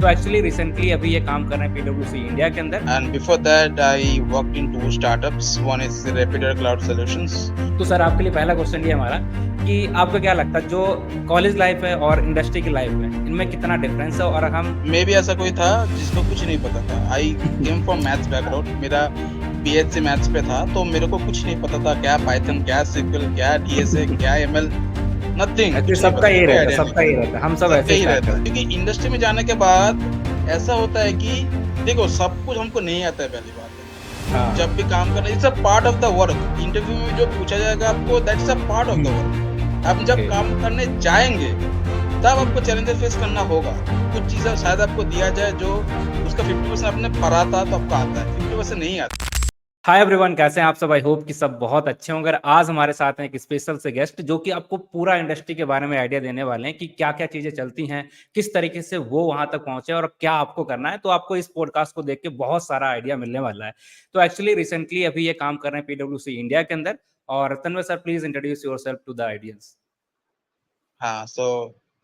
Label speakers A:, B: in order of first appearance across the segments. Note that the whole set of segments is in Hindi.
A: तो एक्चुअली रिसेंटली अभी ये काम कर रहे हैं पीडब्ल्यूसी इंडिया के अंदर।
B: And before that, I worked in two startups. One is Rapider Cloud Solutions.
A: तो सर आपके लिए पहला क्वेश्चन ये हमारा कि आपको क्या लगता है जो कॉलेज लाइफ है और इंडस्ट्री की लाइफ है इनमें कितना डिफरेंस है और हम
B: मे भी ऐसा कोई था जिसको कुछ नहीं पता था। आई केम फ्रॉम मैथ्स बैकग्राउंड, मेरा बीएससी मैथ्स पे था, तो मेरे को कुछ नहीं पता था क्या पाइथन, क्या SQL, क्या डीएसए, क्या एमएल, नथिंग,
A: एक्चुअली
B: कुछ नहीं
A: सबका
B: पता था,
A: यही
B: कोई
A: रहता है,
B: आइडिया नहीं।
A: सबका यही रहता है, हम सब
B: सबका
A: ऐसे
B: ही
A: स्टार्ट
B: रहता है
A: करते हैं।
B: क्योंकि इंडस्ट्री में जाने के बाद ऐसा होता है कि देखो सब कुछ हमको नहीं आता है। पहली बात है,
A: हाँ।
B: जब भी काम करना, it's a part of the work. Interview में जो पूछा जाएगा आपको, that's a part of the work. आप जब
A: ओके।
B: काम करने जाएंगे तब आपको चैलेंजेस फेस करना होगा। कुछ चीजें शायद आपको दिया जाए जो उसका 50% आपने पढ़ा था तो आपको आता है, 50% नहीं आता।
A: हाय एवरीवन, कैसे हैं आप सब? आई होप कि सब बहुत अच्छे होंगे। आज हमारे साथ हैं एक स्पेशल से गेस्ट जो कि आपको पूरा इंडस्ट्री के बारे में आइडिया देने वाले हैं कि क्या-क्या चीज़ें चलती हैं, किस तरीके से वो वहाँ तक पहुँचे और क्या आपको करना है। तो आपको इस पॉडकास्ट को देख के बहुत सारा आइडिया मिलने वाला है। तो एक्चुअली रिसेंटली अभी ये काम कर रहे हैं पीडब्ल्यूसी इंडिया के अंदर। और Tanmay sir, please introduce yourself to the audience.
B: हाँ, so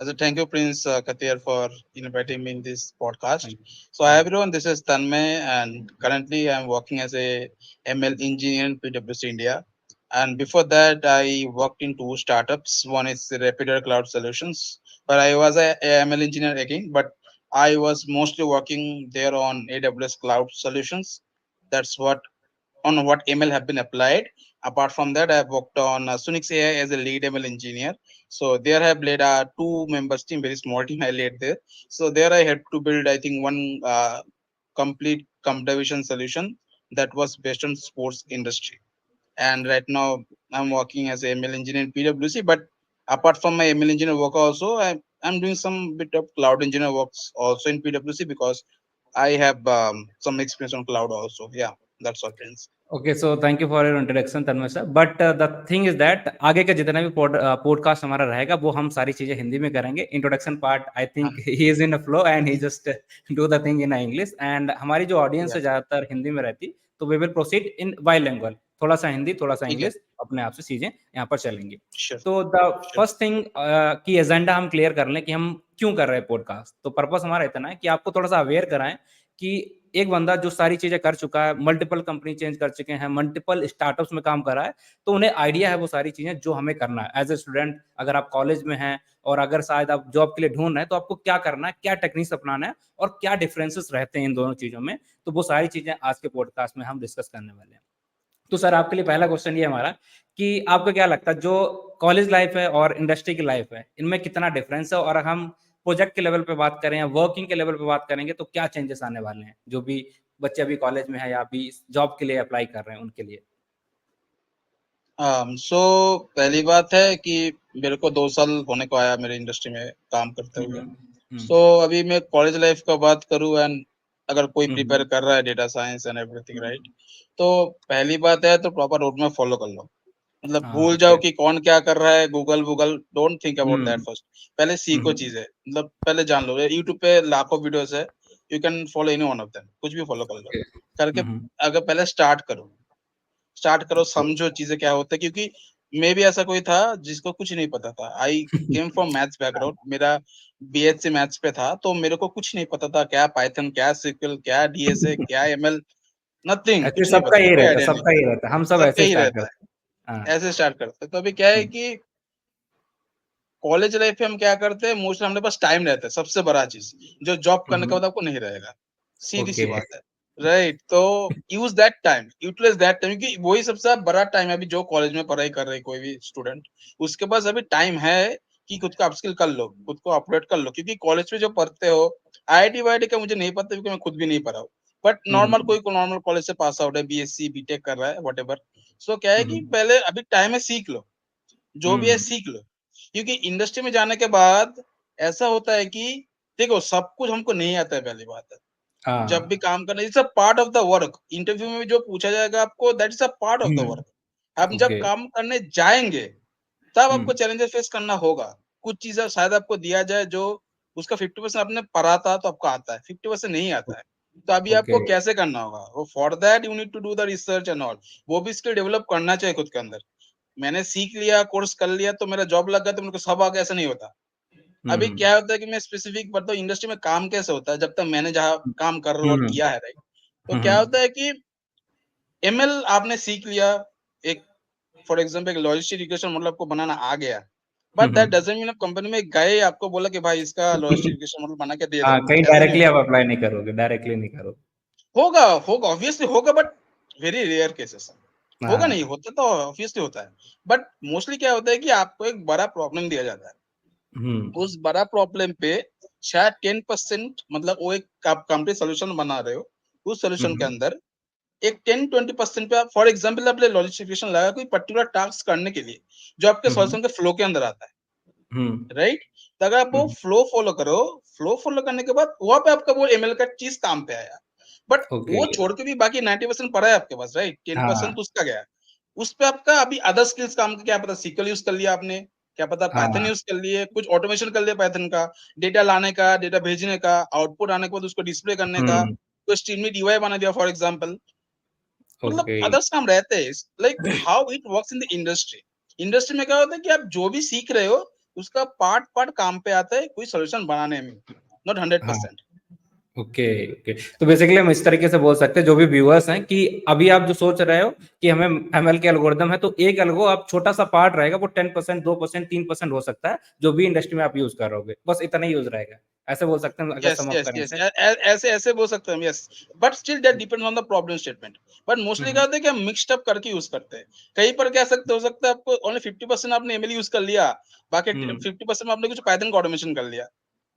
B: as a thank you, Prince Katir, for inviting me in this podcast.
A: Thank
B: So hi
A: you.
B: everyone, this is Tanmay, and currently I'm working as a ML engineer in PwC India. And before that, I worked in two startups. One is Rapider Cloud Solutions, but I was a ML engineer again, but I was mostly working there on AWS Cloud Solutions. That's what ML have been applied. Apart from that, I have worked on Sunix AI as a lead ML engineer. So there I have led a two members team, very small team I led there. So there I had to build, I think, one complete computer vision solution that was based on sports industry. And right now I'm working as a ML engineer in PwC. But apart from my ML engineer work also, I'm doing some bit of cloud engineer works also in PwC because I have some experience on cloud also. Yeah, that's all, Prince.
A: Okay, so thank you for your introduction Tanmay sir. But the thing is that आगे का जितना भी पॉडकास्ट हमारा रहेगा वो हम सारी चीजें हिंदी में करेंगे। इंट्रोडक्शन पार्ट आई
B: हाँ,
A: think he is in a flow and he just do the thing in English. And हमारी जो ऑडियंस
B: या
A: है ज्यादातर हिंदी में रहती, तो we will proceed in bilingual, थोड़ा सा हिंदी थोड़ा सा
B: ठीक है,
A: इंग्लिश, अपने आप से चीजें यहाँ पर चलेंगी।
B: श्योर,
A: तो द
B: श्योर।
A: फर्स्ट थिंग की एजेंडा हम क्लियर कर लें कि हम क्यों कर रहे हैं पॉडकास्ट। तो पर्पस हमारा इतना है कि आपको थोड़ा सा अवेयर कराएं कि एक बंदा जो सारी चीजें कर चुका है, मल्टीपल कंपनी चेंज कर चुके हैं, मल्टीपल स्टार्टअप्स में काम कर रहा है, तो उन्हें आइडिया है वो सारी चीजें जो हमें करना है एज ए स्टूडेंट। अगर आप कॉलेज में हैं और अगर शायद आप जॉब के लिए ढूंढ रहे हैं, तो आपको क्या करना है, क्या टेक्निक्स अपनाना है और क्या डिफरेंसेस रहते हैं इन दोनों चीजों में। तो वो सारी चीजें आज के पॉडकास्ट में हम डिस्कस करने वाले हैं। तो सर आपके लिए पहला क्वेश्चन ये हमारा कि आपको क्या लगता है जो कॉलेज लाइफ है और इंडस्ट्री की लाइफ है इनमें कितना डिफरेंस है, और हम प्रोजेक्ट के लेवल पे बात करें या वर्किंग के लेवल पे बात करेंगे तो क्या चेंजेस आने वाले हैं जो भी बच्चे अभी कॉलेज में है या अभी जॉब के लिए अप्लाई कर रहे हैं उनके लिए।
B: सो पहली बात है कि मेरे को 2 साल होने को आया मेरे इंडस्ट्री में काम करते हुए।
A: हम्म।
B: सो अभी मैं कॉलेज लाइफ का बात करूँ, एंड अगर कोई प्रिपेयर
A: हम्म।
B: कर रहा है data science and everything, right, तो पहली बात है तो प्रॉपर रोड मैप फॉलो कर लो। मतलब
A: हाँ,
B: भूल जाओ
A: ओके।
B: कि कौन क्या कर रहा है, गूगल वूगल don't think about that
A: hmm.
B: First. पहले सीखो
A: हम्म।
B: चीजें, मतलब पहले जान लो। यूट्यूब पे लाखों वीडियोस है, you can follow any one of them, कुछ भी फॉलो कर लो
A: ओके।
B: करके।
A: हम्म।
B: अगर पहले स्टार्ट करो,
A: ओके।
B: समझो चीजें क्या होता है, क्योंकि मैं भी ऐसा कोई था जिसको कुछ नहीं पता था। आई केम फ्रॉम मैथ्स बैकग्राउंड, मेरा बीएससी मैथ्स पे था, तो मेरे को कुछ नहीं पता था क्या पाइथन, क्या SQL, क्या डीएसए, क्या एमएल, नथिंग,
A: एक्चुअली
B: कुछ नहीं
A: सबका
B: पता था,
A: यही
B: कोई
A: रहता है,
B: आइडिया नहीं।
A: सबका यही रहता है, हम सब
B: सबका
A: ऐसे
B: ही
A: स्टार्ट
B: रहता
A: करते हैं। हाँ।
B: है, ऐसे स्टार्ट करते हैं। तो अभी क्या है
A: हम्म।
B: कि कॉलेज लाइफ में हम क्या करते हैं, मोस्टली हमारे पास टाइम रहता है, सबसे बड़ा चीज जो जॉब करने के
A: हम्म।
B: बाद आपको नहीं रहेगा। सीधी सी
A: ओके।
B: बात है, राइट। तो use that time, utilise that time, क्योंकि वही सबसे बड़ा टाइम है। अभी जो कॉलेज में पढ़ाई कर रहे कोई भी स्टूडेंट, उसके पास अभी टाइम है कि खुद को अपस्किल कर लो, खुद को अपडेट कर लो। क्योंकि कॉलेज में जो पढ़ते हो, आईआईटी वाईआईटी का मुझे नहीं पता क्योंकि मैं खुद भी नहीं पढ़ा हूँ। बट नॉर्मल
A: हम्म।
B: कोई नॉर्मल कॉलेज से पास आउट है, बीएससी बीटेक कर रहा है, वट। सो क्या है कि
A: हम्म।
B: पहले अभी टाइम है, सीख लो, जो भी है
A: हम्म।
B: सीख लो। क्योंकि इंडस्ट्री में जाने के बाद ऐसा होता है कि देखो सब कुछ हमको नहीं आता है। पहली बात है, जब भी
A: हाँ।
B: काम करना, it's a part of the work. Interview में भी जो पूछा जाएगा आपको, that is a part of the work. हम जब
A: ओके।
B: काम करने जाएंगे तब
A: हुँ,
B: आपको चैलेंजेस फेस करना होगा। कुछ चीजें शायद आपको दिया जाए जो उसका 50% आपने पढ़ा था तो आपको आता है, 50% नहीं आता है। तो अभी
A: ओके।
B: आपको कैसे करना होगा, वो for that you need to do the research and all. वो भी स्किल डेवलप करना चाहिए खुद के अंदर। मैंने सीख लिया, कोर्स कर लिया तो मेरा जॉब लग गया तो मेरे को सब आ गया, ऐसा नहीं होता। अभी क्या होता है कि मैं स्पेसिफिक बताऊँ इंडस्ट्री में काम कैसे होता है, जब तक मैंने जहाँ काम कर रहा हूँ और
A: हम्म
B: किया है, राइट? तो क्या
A: हम्म
B: होता है कि एमएल आपने सीख लिया, एक फॉर एग्जांपल एक लॉजिस्टिक रिग्रेशन मॉडल आपको बनाना आ गया, but that
A: hmm
B: doesn't mean आप कंपनी में गए, आपको बोला कि भाई इसका लॉजिस्टिक रिग्रेशन मॉडल बना के दे
A: हाँ,
B: दो,
A: कहीं
B: ऐसा नहीं
A: डायरेक्टली आप
B: होता।
A: अप्लाई नहीं करोगे, डायरेक्टली नहीं करोगे।
B: होगा, होगा, ऑब्वियसली होगा, बट वेरी रेयर केसेस। होगा नहीं,
A: हाँ।
B: होता तो ऑब्वियसली होता है। बट मोस्टली क्या होता है कि आपको एक बड़ा प्रॉब्लम दिया जाता है। उस बड़ा प्रॉब्लम पे शायद 10% मतलब वो एक आप कंप्लीट सॉल्यूशन बना रहे हो, उस सॉल्यूशन के
A: हम्म
B: अंदर एक 10-20% पे आप फॉर एग्जांपल आपने लॉजिस्टिफिकेशन लगाया कोई पर्टिकुलर टास्क करने के लिए, जो आपके
A: हम्म
B: सॉल्यूशन के फ्लो के अंदर आता है,
A: हम्म
B: राइट? तो अगर आप वो
A: हम्म
B: फ्लो फॉलो करो, फ्लो फॉलो करने के बाद वहाँ पे आपका वो एमएल का चीज़ काम पे आया। But
A: okay.
B: वो छोड़ के भी बाकी 90% पड़ा है आपके पास, राइट? 10%
A: हाँ
B: तो उसका गया। उस पे आपका अभी अदर स्किल्स काम क्या पता सीक्वल यूज़ कर लिया आपने, क्या पता पाइथन
A: हाँ।
B: यूज़ कर लिए, कुछ ऑटोमेशन कर लिया पाइथन का, डेटा लाने का, डेटा भेजने का, आउटपुट आने के बाद उसको डिस्प्ले करने का,
A: हम्म
B: कोई स्ट्रीमली यूआई बना दिया फॉर एग्जांपल। मतलब
A: ओके।
B: अदर्स काम रहते हैं, like how it works in the industry. Industry में क्या होता है कि आप जो भी सीख रहे हो उसका पार्ट पार्ट काम पे आता है कोई सॉल्यूशन बनाने में, नॉट हंड्रेड
A: हाँ।
B: Percent
A: okay okay. तो बेसिकली हम इस तरीके से बोल सकते हैं जो भी व्यूअर्स हैं कि अभी आप जो सोच रहे हो कि हमें एमएल के एल्गोरिदम है, तो एक एल्गो आप छोटा सा पार्ट रहेगा, वो 10% 2% 3% हो सकता है, जो भी इंडस्ट्री में आप यूज कर रहोगे, बस इतना ही यूज रहेगा। ऐसे बोल सकते हैं अगर
B: यस
A: सम अप
B: यस
A: करें
B: यस
A: इसे।
B: ऐसे ऐसे बोल सकते हैं हम, yes. But still that depends on the problem statement. But mostly क्या
A: हम्म
B: होता है कि हम मिक्स्ड अप करके यूज करते हैं। कहीं पर क्या सकते हो सकता है आपको ओनली 50% आपने एमएल यूज कर लिया, बाकी
A: हम्म
B: 50% में आपने कुछ पाइथन का ऑटोमेशन कर लिया,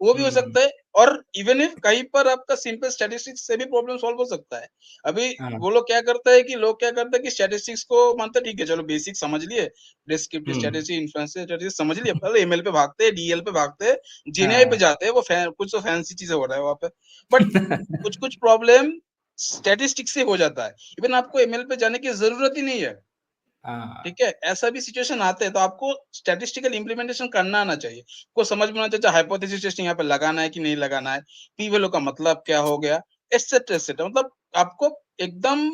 B: वो भी हो
A: हम्म,
B: सकता है। और इवन इफ कहीं पर आपका सिंपल स्टैटिस्टिक्स से भी प्रॉब्लम सॉल्व हो सकता है। अभी
A: हाँ।
B: वो लोग क्या करते हैं कि लोग क्या करते हैं कि स्टैटिस्टिक्स को मानते हैं, ठीक है चलो बेसिक समझ लिए, डिस्क्रिप्टिव
A: हम्म
B: स्ट्रेटजी, इन्फ्लुएंस स्ट्रेटजी समझ लिए, पहले एमएल पे भागते हैं, डीएल पे भागते हैं, जेएनआई पे
A: हाँ।
B: जाते हैं, वो कुछ तो फैंसी चीजें हो रहा है वहां पे। बट कुछ कुछ प्रॉब्लम स्टैटिस्टिक्स से हो जाता है, इवन आपको एमएल पे जाने की जरूरत ही नहीं है।
A: हाँ।
B: ठीक है, ऐसा भी सिचुएशन आते हैं, तो आपको स्टैटिस्टिकल इम्प्लीमेंटेशन करना आना चाहिए। को समझ में आना चाहिए हाइपोथेसिस टेस्टिंग यहाँ पे लगाना है कि नहीं लगाना है, पी वैल्यू का मतलब क्या हो गया, एटसेट्रा एटसेट्रा। मतलब आपको एकदम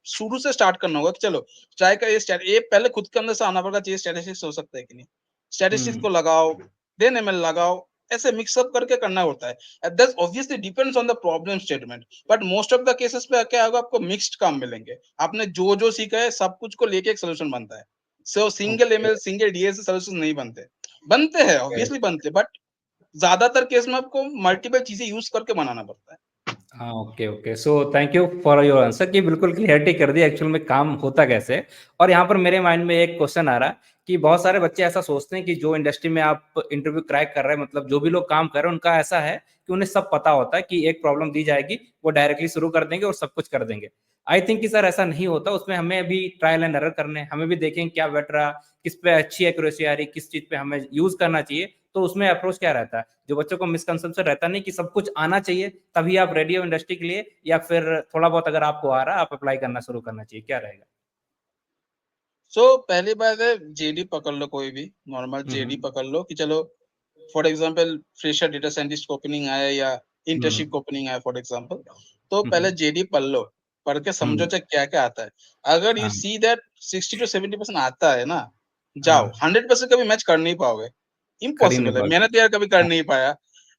B: शुरू से स्टार्ट करना होगा कि चलो चाय का ये पहले खुद के अंदर से आना पड़ेगा, चाहिए स्टैटिस्टिक्स हो सकता है कि नहीं। स्टैटिस्टिक्स को
A: हम्म
B: लगाओ, देन एमएल लगाओ, ऐसे मिक्सअप करके करना होता है। That obviously depends on the problem statement. But most of the cases पे क्या होगा, आपको मिक्स्ड काम मिलेंगे। आपने जो जो सीखा है सब कुछ को लेके एक सोल्यूशन बनता है। सो single
A: okay
B: ML single DL से सोल्यूशन नहीं बनते। बनते हैं
A: ओके।
B: ऑब्वियसली बनते, बट ज्यादातर केस में आपको मल्टीपल चीजें यूज करके बनाना पड़ता है।
A: हाँ okay okay. So thank you for your answer कि बिल्कुल क्लियरिटी कर दी एक्चुअल में काम होता कैसे है। और यहाँ पर मेरे माइंड में एक क्वेश्चन आ रहा है कि बहुत सारे बच्चे ऐसा सोचते हैं कि जो इंडस्ट्री में आप इंटरव्यू क्रैक कर रहे हैं, मतलब जो भी लोग काम कर रहे हैं, उनका ऐसा है कि उन्हें सब पता होता है कि एक प्रॉब्लम दी जाएगी, वो डायरेक्टली शुरू कर देंगे और सब कुछ कर देंगे। आई थिंक कि सर ऐसा नहीं होता, उसमें हमें अभी ट्रायल एंड एरर करने, हमें भी देखें क्या बेटर रहा, किस पे अच्छी एक्यूरेसी आ रही, किस चीज पे हमें यूज करना चाहिए। तो उसमें अप्रोच क्या रहता है, जो बच्चों को मिसकंसेप्शन रहता नहीं कि सब कुछ आना चाहिए तभी आप रेडी हो इंडस्ट्री के लिए, या फिर थोड़ा बहुत अगर आपको आ रहा है आप अप्लाई करना शुरू करना चाहिए, क्या रहेगा?
B: पहली बात है, जेडी पकड़ लो, कोई भी नॉर्मल जेडी
A: हम्म
B: पकड़ लो कि चलो for example fresher data scientist का ओपनिंग आया या
A: हम्म
B: इंटर्नशिप का ओपनिंग आया फॉर एग्जांपल, तो पहले
A: हम्म
B: जेडी पढ़ लो, पढ़ के समझो
A: हम्म,
B: चाहे क्या क्या आता है। अगर यू
A: हाँ
B: सी दैट 60 to 70% आता है ना, जाओ।
A: हाँ।
B: 100% कभी मैच कर नहीं पाओगे,
A: कर ही नहीं
B: इम्पॉसिबल है। मैंने
A: पाते।
B: तो यार कभी कर
A: हाँ
B: नहीं पाया,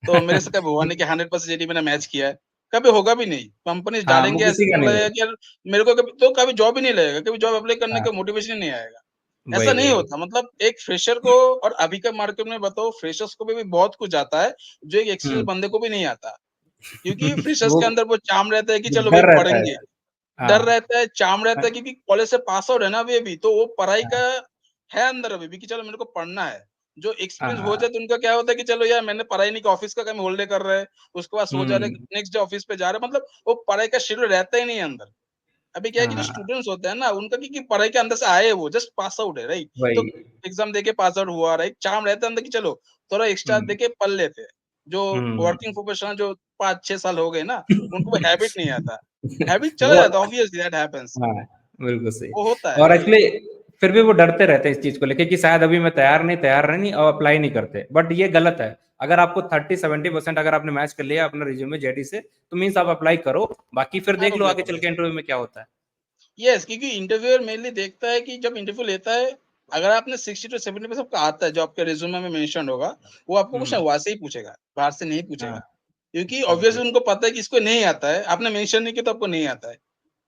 B: तो मेरे से कभी हुआ नहीं कि 100% जेडी मैंने मैच किया है। कभी होगा भी नहीं, कंपनी
A: हाँ, वो
B: डालेंगे ऐसे
A: किसी का
B: तो
A: नहीं
B: लगेगा
A: होगा।
B: कि यार मेरे को कभी जॉब ही नहीं लगेगा, कभी जॉब अप्लाई करने का
A: हाँ
B: मोटिवेशन ही नहीं आएगा।
A: वही
B: ऐसा नहीं
A: वही वही।
B: होता, मतलब एक फ्रेशर को, और अभी का मार्केट में बताओ फ्रेशर्स को भी बहुत कुछ आता है जो एक एक्सपीरियंस
A: हम्म
B: बंदे को भी नहीं आता। क्योंकि फ्रेशर्स
A: वो
B: के अंदर वो चार्म रहता है कि चलो भाई
A: डर रहता है
B: पढ़ेंगे,
A: सर।
B: डर
A: हाँ
B: रहता है, चार्म रहता है, क्योंकि कॉलेज से पास आउट है ना अभी तो वो पढ़ाई का
A: हाँ
B: है अंदर अभी भी कि चलो मेरे को पढ़ना है। जो एक्सपीरियंस हो
A: हाँ,
B: जाए तो उनका क्या होता है कि चलो यार मैंने पढ़ाई नहीं की, ऑफिस का काम होल्डे कर रहे हैं, उसके बाद सो जा रहे
A: हम्म
B: हैं, नेक्स्ट डे ऑफिस पे जा रहे हैं, मतलब वो पढ़ाई का शेड्यूल रहता ही नहीं है अंदर। अभी क्या है कि जो
A: हाँ
B: स्टूडेंट्स होते हैं ना, उनका क्योंकि पढ़ाई के अंदर से आए हैं, वो जस्ट पास आउट है, राइट? तो
A: वही।
B: एग्ज़ाम देके पास आउट हुआ, राइट? चार्म रहता है अंदर कि चलो थोड़ा एक्स्ट्रा
A: हम्म
B: देके पढ़ लेते हैं। जो
A: हम्म
B: वर्किंग प्रोफेशनल जो 5-6 साल हो गए ना, उनको वो हैबिट नहीं आता। हैबिट चला
A: वो
B: जाता है, ऑब्वियसली दैट हैपेंस।
A: हाँ, बिल्कुल सही।
B: वो होता है,
A: और
B: राइट?
A: एक्चुअली फिर भी वो डरते रहते हैं इस चीज को लेके कि शायद अभी मैं तैयार नहीं और अप्लाई नहीं करते, बट ये गलत है। अगर आपको 30-70% अगर आपने मैच कर लिया अपने रिज्यूमे जेडी से, तो मीन्स आप अप्लाई करो, बाकी फिर
B: आप
A: देख लो
B: अप्लाई
A: आगे
B: करो,
A: चल के
B: यस।
A: इंटरव्यू में क्या होता है।
B: यस, क्योंकि इंटरव्यूअर मेनली देखता है कि जब इंटरव्यू लेता है, अगर आपने 60 to 70% आपको आता है, जो आपके रिज्यूमे में मेंशन होगा, वो आपको क्वेश्चन वहाँ से ही पूछेगा, बाहर से नहीं पूछेगा।
A: हाँ,
B: क्योंकि
A: ओके।
B: ऑब्वियसली उनको पता है कि इसको नहीं आता है, आपने मेंशन नहीं किया तो आपको नहीं आता है।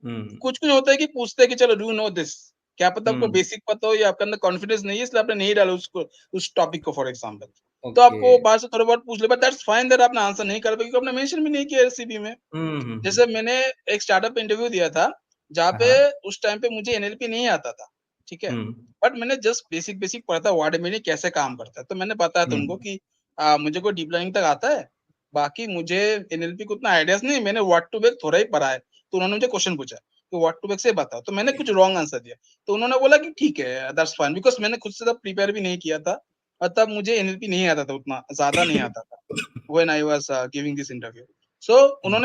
A: हुँ,
B: कुछ-कुछ होता है कि पूछते हैं कि चलो डू यू नो दिस? क्या पता आपको
A: हुँ,
B: बेसिक पता हो या आपके अंदर कॉन्फिडेंस नहीं है इसलिए आपने नहीं डाला उसको, उस टॉपिक को फॉर एग्जांपल। तो
A: ओके।
B: आपको बाहर से थोड़ा बहुत पूछ ले, बट दैट्स फाइन दैट आपने आंसर नहीं कर पाए क्योंकि आपने मेंशन भी नहीं किया सीवी में।
A: हुँ, हुँ,
B: जैसे
A: हुँ।
B: मैंने एक स्टार्टअप इंटरव्यू दिया था, जहाँ
A: हाँ,
B: पे
A: हाँ।
B: उस टाइम पे मुझे एनएलपी नहीं आता था, ठीक है?
A: हुँ,
B: बट मैंने जस्ट बेसिक-बेसिक पढ़ा था व्हाट मीनिंग कैसे काम करता है। तो मैंने बताया था
A: हुँ,
B: उनको कि मुझे कोई डीप लर्निंग तक आता है, बाकी मुझे एनएलपी को उतना आइडियाज़ नहीं है, मैंने व्हाट टू वेक थोड़ा ही पढ़ा है। तो उन्होंने मुझे क्वेश्चन पूछा कि व्हाट टू वेक से बताओ, तो मैंने कुछ रॉन्ग आंसर दिया। तो उन्होंने बोला कि ठीक है, दैट्स फाइन बिकॉज़ मैंने खुद से तब प्रिपेयर भी नहीं किया था और तब मुझे एनएलपी नहीं आता था उतना, ज़्यादा नहीं आता था। When I was giving this interview. So
A: हुँ,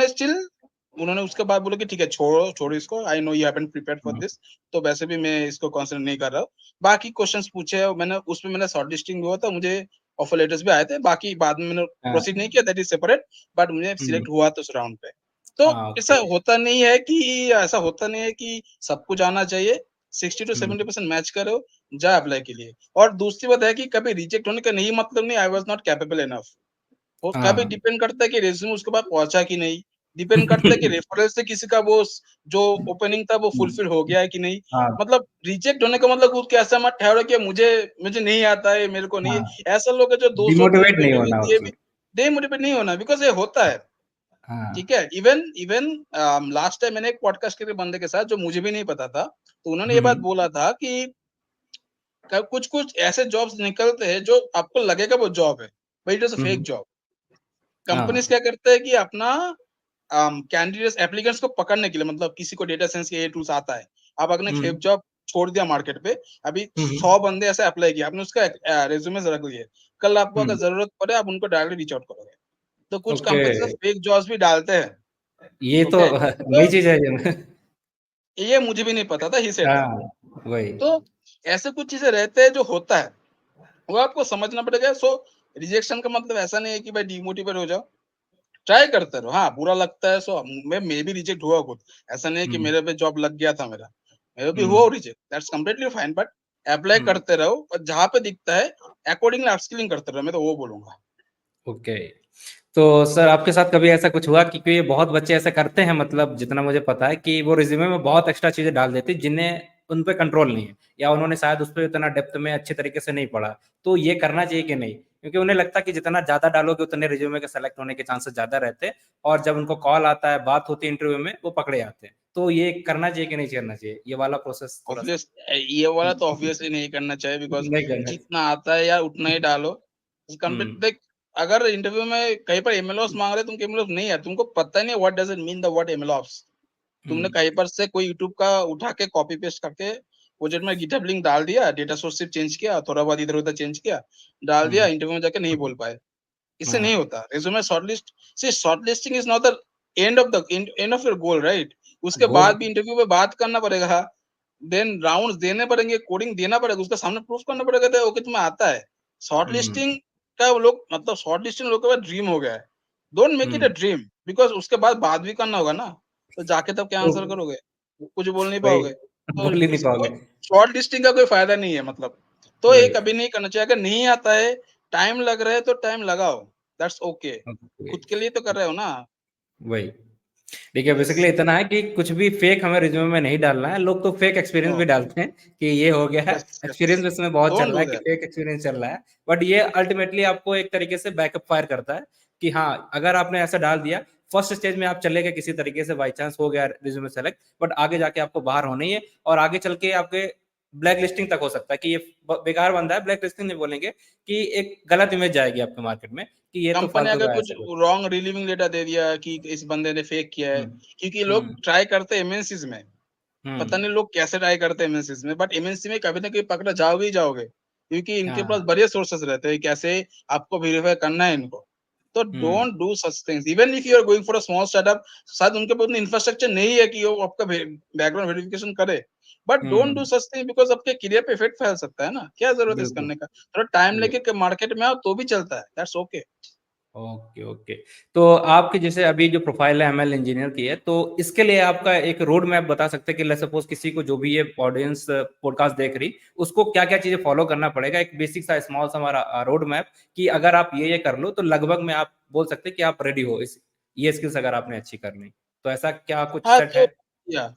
B: उन्होंने उसके बाद बोला कि ठीक है, छोड़ो छोड़ो इसको, I know you haven't prepared for
A: hmm.
B: This, तो वैसे भी मैं इसको कंसीडर नहीं कर रहा हूँ। बाकी क्वेश्चन्स पूछे मैंने, उसमें मैंने शॉर्ट लिस्टिंग हुआ था, मुझे ऑफर लेटर्स भी आए थे, बाकी बाद में मैंने
A: हाँ,
B: प्रोसीड नहीं किया, दैट इज़ सेपरेट, बट मुझे
A: हुँ।
B: सिलेक्ट हुआ था उस राउंड पे। तो
A: हाँ, ओके।
B: ऐसा होता नहीं है कि सब कुछ आना चाहिए, 60 टू
A: हुँ,
B: 70% मैच करो, जाओ अप्लाई के लिए। और दूसरी बात है कि कभी रिजेक्ट होने का नहीं मतलब नहीं I was not capable enough. वो कभी
A: हाँ।
B: डिपेंड करता है कि रिज़्यूम उसके पास पहुँचा कि नहीं, डिपेंड करता है कि रेफरल से किसी का वो जो ओपनिंग था वो
A: हुँ,
B: फुलफिल हो गया है कि नहीं।
A: हाँ,
B: मतलब रिजेक्ट होने का मतलब खुद के ऐसा मत ठहरो कि मुझे मुझे नहीं आता है, मेरे को नहीं
A: हाँ।
B: है। ऐसा लोग है जो 200-300
A: डिमोटिवेट नहीं
B: इंटरव्यू
A: होना
B: दिए भी
A: मतलब।
B: डिमोटिवेट नहीं होना बिकॉज़ ये होता है,
A: हाँ।
B: ठीक है? इवन इवन लास्ट टाइम मैंने एक पॉडकास्ट के बंदे के साथ जो मुझे भी नहीं पता था, तो उन्होंने ये
A: हुँ,
B: बात
A: हुँ।
B: बोला था कि क कुछ-कुछ ऐसे जॉब्स निकलते हैं जो आपको लगेगा वो जॉब है, but it is a
A: hmm,
B: fake
A: hmm.
B: Job.
A: हाँ।
B: कंपनीज़ क्या करते हैं कि अपना कैंडिडेट्स एप्लीकेंट्स को पकड़ने के लिए, मतलब किसी को डेटा साइंस के ये टूल्स आता है। आप आपने
A: हुँ,
B: फेक जॉब छोड़ दिया मार्केट पे, अभी
A: हुँ,
B: 100
A: हुँ।
B: बंदे ऐसे अप्लाई किए, आपने उसका रिज़्यूमेस रख दिए। कल आपको अगर
A: हुँ,
B: ज़रूरत पड़े आप उनको डायरेक्टली रीच आउट करोगे। तो कुछ
A: ओके।
B: कंपनीज़ फेक जॉब्स भी डालते हैं,
A: ये तो
B: ओके?
A: नई
B: तो
A: चीज़ है ये।
B: ये मुझे भी नहीं पता था, ही सेड दैट।
A: हाँ, वही।
B: तो ऐसे कुछ चीज़ें रहते हैं जो होता है, वो आपको समझना पड़ेगा। सो रिजेक्शन का मतलब ऐसा नहीं है कि भाई डिमोटिवेट हो जाओ। ट्राई करते रहो। हाँ, बुरा लगता है सो मैं भी रिजेक्ट हुआ खुद। ऐसा नहीं है कि
A: हुँ,
B: मेरे पे जॉब लग गया था मेरा। मेरा भी
A: हुँ,
B: हुआ reject, that's completely fine, but apply
A: हुँ।
B: करते रहो और जहाँ पे दिखता है अकॉर्डिंगली अपस्किलिंग करते रहो, मैं तो वो बोलूँगा।
A: ओके। तो सर आपके साथ कभी ऐसा कुछ हुआ क्योंकि ये बहुत बच्चे ऐसा करते हैं मतलब जितना मुझे पता है कि वो रिज़्यूमे में बहुत एक्स्ट्रा चीज़ें डाल देते हैं जिन्हें उन पे कंट्रोल नहीं है या उन्होंने शायद उस पे इतना डेप्थ में अच्छे तरीके से नहीं पढ़ा। तो ये करना चाहिए कि नहीं? क्योंकि उन्हें लगता है कि जितना ज़्यादा डालोगे उतने रिज़्यूमे के सेलेक्ट होने के चांसेस ज़्यादा रहते हैं और जब उनको कॉल आता है, बात होती है इंटरव्यू में, वो पकड़े जाते हैं। तो ये करना चाहिए कि नहीं करना चाहिए? ये वाला प्रोसेस थोड़ा-सा
B: ये वाला तो
A: हुँ,
B: ऑब्वियसली नहीं करना चाहिए बिकॉज़
A: नहीं करना चाहिए।
B: जितना आता है यार उतना ही डालो।
A: हुँ,
B: कंप्लीट देख, अगर इंटरव्यू में कहीं पर एमएलओस माँग रहे हैं, तुमको एमएलओस नहीं है, तुमको पता ही नहीं है what does it mean the word MLOps.
A: हुँ,
B: तुमने कहीं पर से कोई यूट्यूब का उठा के कॉपी पेस्ट करके प्रोजेक्ट में गिटहब लिंक डाल दिया, डेटा सोर्स सिर्फ चेंज किया, थोड़ा बहुत इधर-उधर चेंज किया, डाल दिया,
A: हुँ,
B: इंटरव्यू में जाके नहीं बोल पाए। इससे
A: हाँ,
B: नहीं होता। रिज़्यूमे शॉर्टलिस्ट सी shortlisting is not the end of your goal, right? उसके
A: गोल
B: बाद भी इंटरव्यू में बात करना पड़ेगा, देन राउंड्स देने पड़ेंगे, कोडिंग देना पड़ेगा, उसके सामने प्रूफ करना पड़ेगा तो ओके तुम्हें आता है।
A: हुँ,
B: शॉर्टलिस्टिंग का वो लोग मतलब शॉर्टलिस्टिंग लोगों के पास ड्रीम हो गया है। Don't make it a
A: hmm.
B: Dream because उसके बाद बात भी करना होगा ना, तो जाके तब क्या
A: तो
B: आंसर करोगे? कुछ बोल नहीं
A: वही
B: पाओगे। तो
A: बोल ही नहीं
B: इसको
A: पाओगे।
B: शॉर्ट लिस्टिंग का कोई फ़ायदा नहीं है मतलब। तो ये
A: वही,
B: कभी नहीं करना चाहिए। अगर नहीं आता है, टाइम लग रहा है तो टाइम लगाओ, दैट्स ओके।
A: ओके,
B: खुद के लिए तो कर रहे हो ना।
A: वही। देखिए
B: यस,
A: बेसिकली इतना है कि कुछ भी फेक हमें रिज़्यूमे में नहीं डालना है। लोग तो फेक एक्सपीरियंस
B: नो,
A: भी डालते हैं कि ये हो गया है।
B: Yes, yes.
A: एक्सपीरियंस इसमें बहुत चल
B: डोंट
A: रहा
B: डू
A: है कि
B: दैट।
A: फेक एक्सपीरियंस चल रहा है। बट ये अल्टीमेटली आपको एक तरीके से बैकअप फायर करता है कि हाँ, अगर आपने ऐसा डाल दिया, फर्स्ट स्टेज में आप चले गए किसी तरीके से बाय चांस हो गया रिज़्यूमे सेलेक्ट, बट आगे जाके आपको बाहर होना ही है और आगे चल के आपके ब्लैक लिस्टिंग तक हो सकता है कि ये बेकार बंदा है, ब्लैक लिस्टिंग नहीं बोलेंगे कि एक गलत इमेज जाएगी आपके मार्केट में कि ये तो
B: कंपनी
A: फालतू
B: अगर
A: का है
B: कुछ
A: ऐसा कुछ।
B: रॉन्ग रिलीविंग लेटर दे दिया कि इस बंदे ने फेक किया है,
A: हुँ,
B: क्योंकि लोग
A: हुँ,
B: ट्राई करते हैं एमएनसीज़ में।
A: हुँ।
B: पता नहीं लोग कैसे ट्राई करते हैं एमएनसीज़ में, बट एमएनसी में कभी ना कभी पकड़ा जाओगे ही जाओगे, क्योंकि इनके पास
A: हाँ,
B: बढ़िया सोर्सेज़ रहते हैं, कैसे आपको वेरीफाई करना है इनको। तो
A: हुँ,
B: don't do such things even if you are going for a small startup, शायद उनके पास उतना इंफ्रास्ट्रक्चर नहीं है कि वो आपका बैकग्राउंड वेरिफिकेशन करे। But don't do
A: hmm.
B: Such thing because आपके करियर पे इफेक्ट फैल सकता है ना, क्या ज़रूरत है इस
A: बिल्कुल,
B: करने का? थोड़ा टाइम
A: वही।
B: लेके के मार्केट में आओ तो भी चलता है, दैट्स ओके।
A: Okay, okay. तो आपकी जैसे अभी जो प्रोफ़ाइल है एमएल इंजीनियर की है, तो इसके लिए आपका एक रोड मैप बता सकते हैं कि लेट्स सपोज़ किसी को जो भी ये ऑडियंस पॉडकास्ट देख रही, उसको क्या-क्या चीज़ें फ़ॉलो करना पड़ेगा? एक बेसिक सा स्मॉल सा हमारा रोड मैप कि अगर आप ये कर लो, तो लगभग में आप बोल सकते हैं कि आप रेडी हो इस ये स्किल्स अगर आपने अच्छी कर ली। तो ऐसा क्या कुछ
B: हाँ,
A: सेट है?
B: या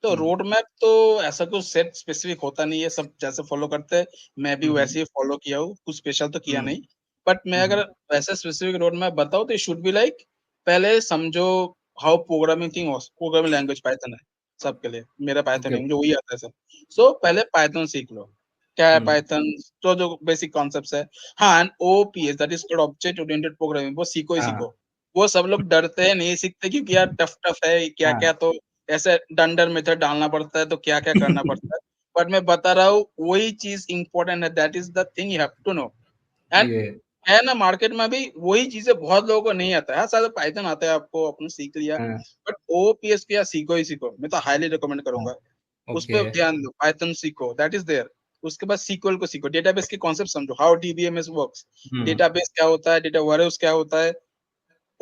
B: तो
A: हुँ,
B: रोड मैप तो ऐसा कुछ सेट स्पेसिफिक होता नहीं है, सब जैसे फ़ॉलो करते हैं, मैं भी
A: हुँ,
B: वैसे
A: हुँ,
B: ही फ़ॉलो किया हूँ, कुछ स्पेशल तो किया
A: हुँ,
B: नहीं। बट मैं
A: हुँ,
B: अगर
A: हुँ।
B: वैसे स्पेसिफिक रोड मैप बताऊँ तो इट शुड बी लाइक पहले समझो हाउ प्रोग्रामिंग थिंग वास प्रोग्रामिंग लैंग्वेज पाइथन है, सबके लिए। मेरा पाइथन
A: ओके,
B: है, मुझे
A: ओके।
B: वही आता है सब। सो पहले पाइथन सीख लो। क्या है
A: हुँ,
B: पाइथन? तो जो बेसिक कॉन्सेप्ट्स है। हाँ, and OOP that is called object oriented programming वो सीखो ही
A: हाँ,
B: सीखो। वो सब लोग डरते हैं, नहीं सीखते क्योंकि यार टफ-टफ है,
A: हाँ,
B: क्या-क्या तो ऐसे डंडर मेथड डालना पड़ता है, तो क्या-क्या करना पड़ता है। बट मैं बता रहा हूँ, वही चीज़ इम्पोर्टेंट है, that is the thing you have to know. एंड
A: ये
B: है ना मार्केट में भी वही चीज़ें बहुत लोगों को नहीं आता है। हाँ, शायद पाइथन आता है आपको, आपने सीख लिया,
A: हाँ,
B: बट ओओपीएस को या सीखो ही सीखो। मैं तो हाइली रिकमेंड
A: हाँ,
B: करूँगा। उस
A: ओके।
B: पे ध्यान दो, पाइथन सीखो, दैट इज़ देयर। उसके बाद सीक्वल को सीखो, डेटाबेस के कॉन्सेप्ट समझो, how DBMS works.
A: Hmm,
B: database क्या होता है, डेटा वेयरहाउस क्या होता है,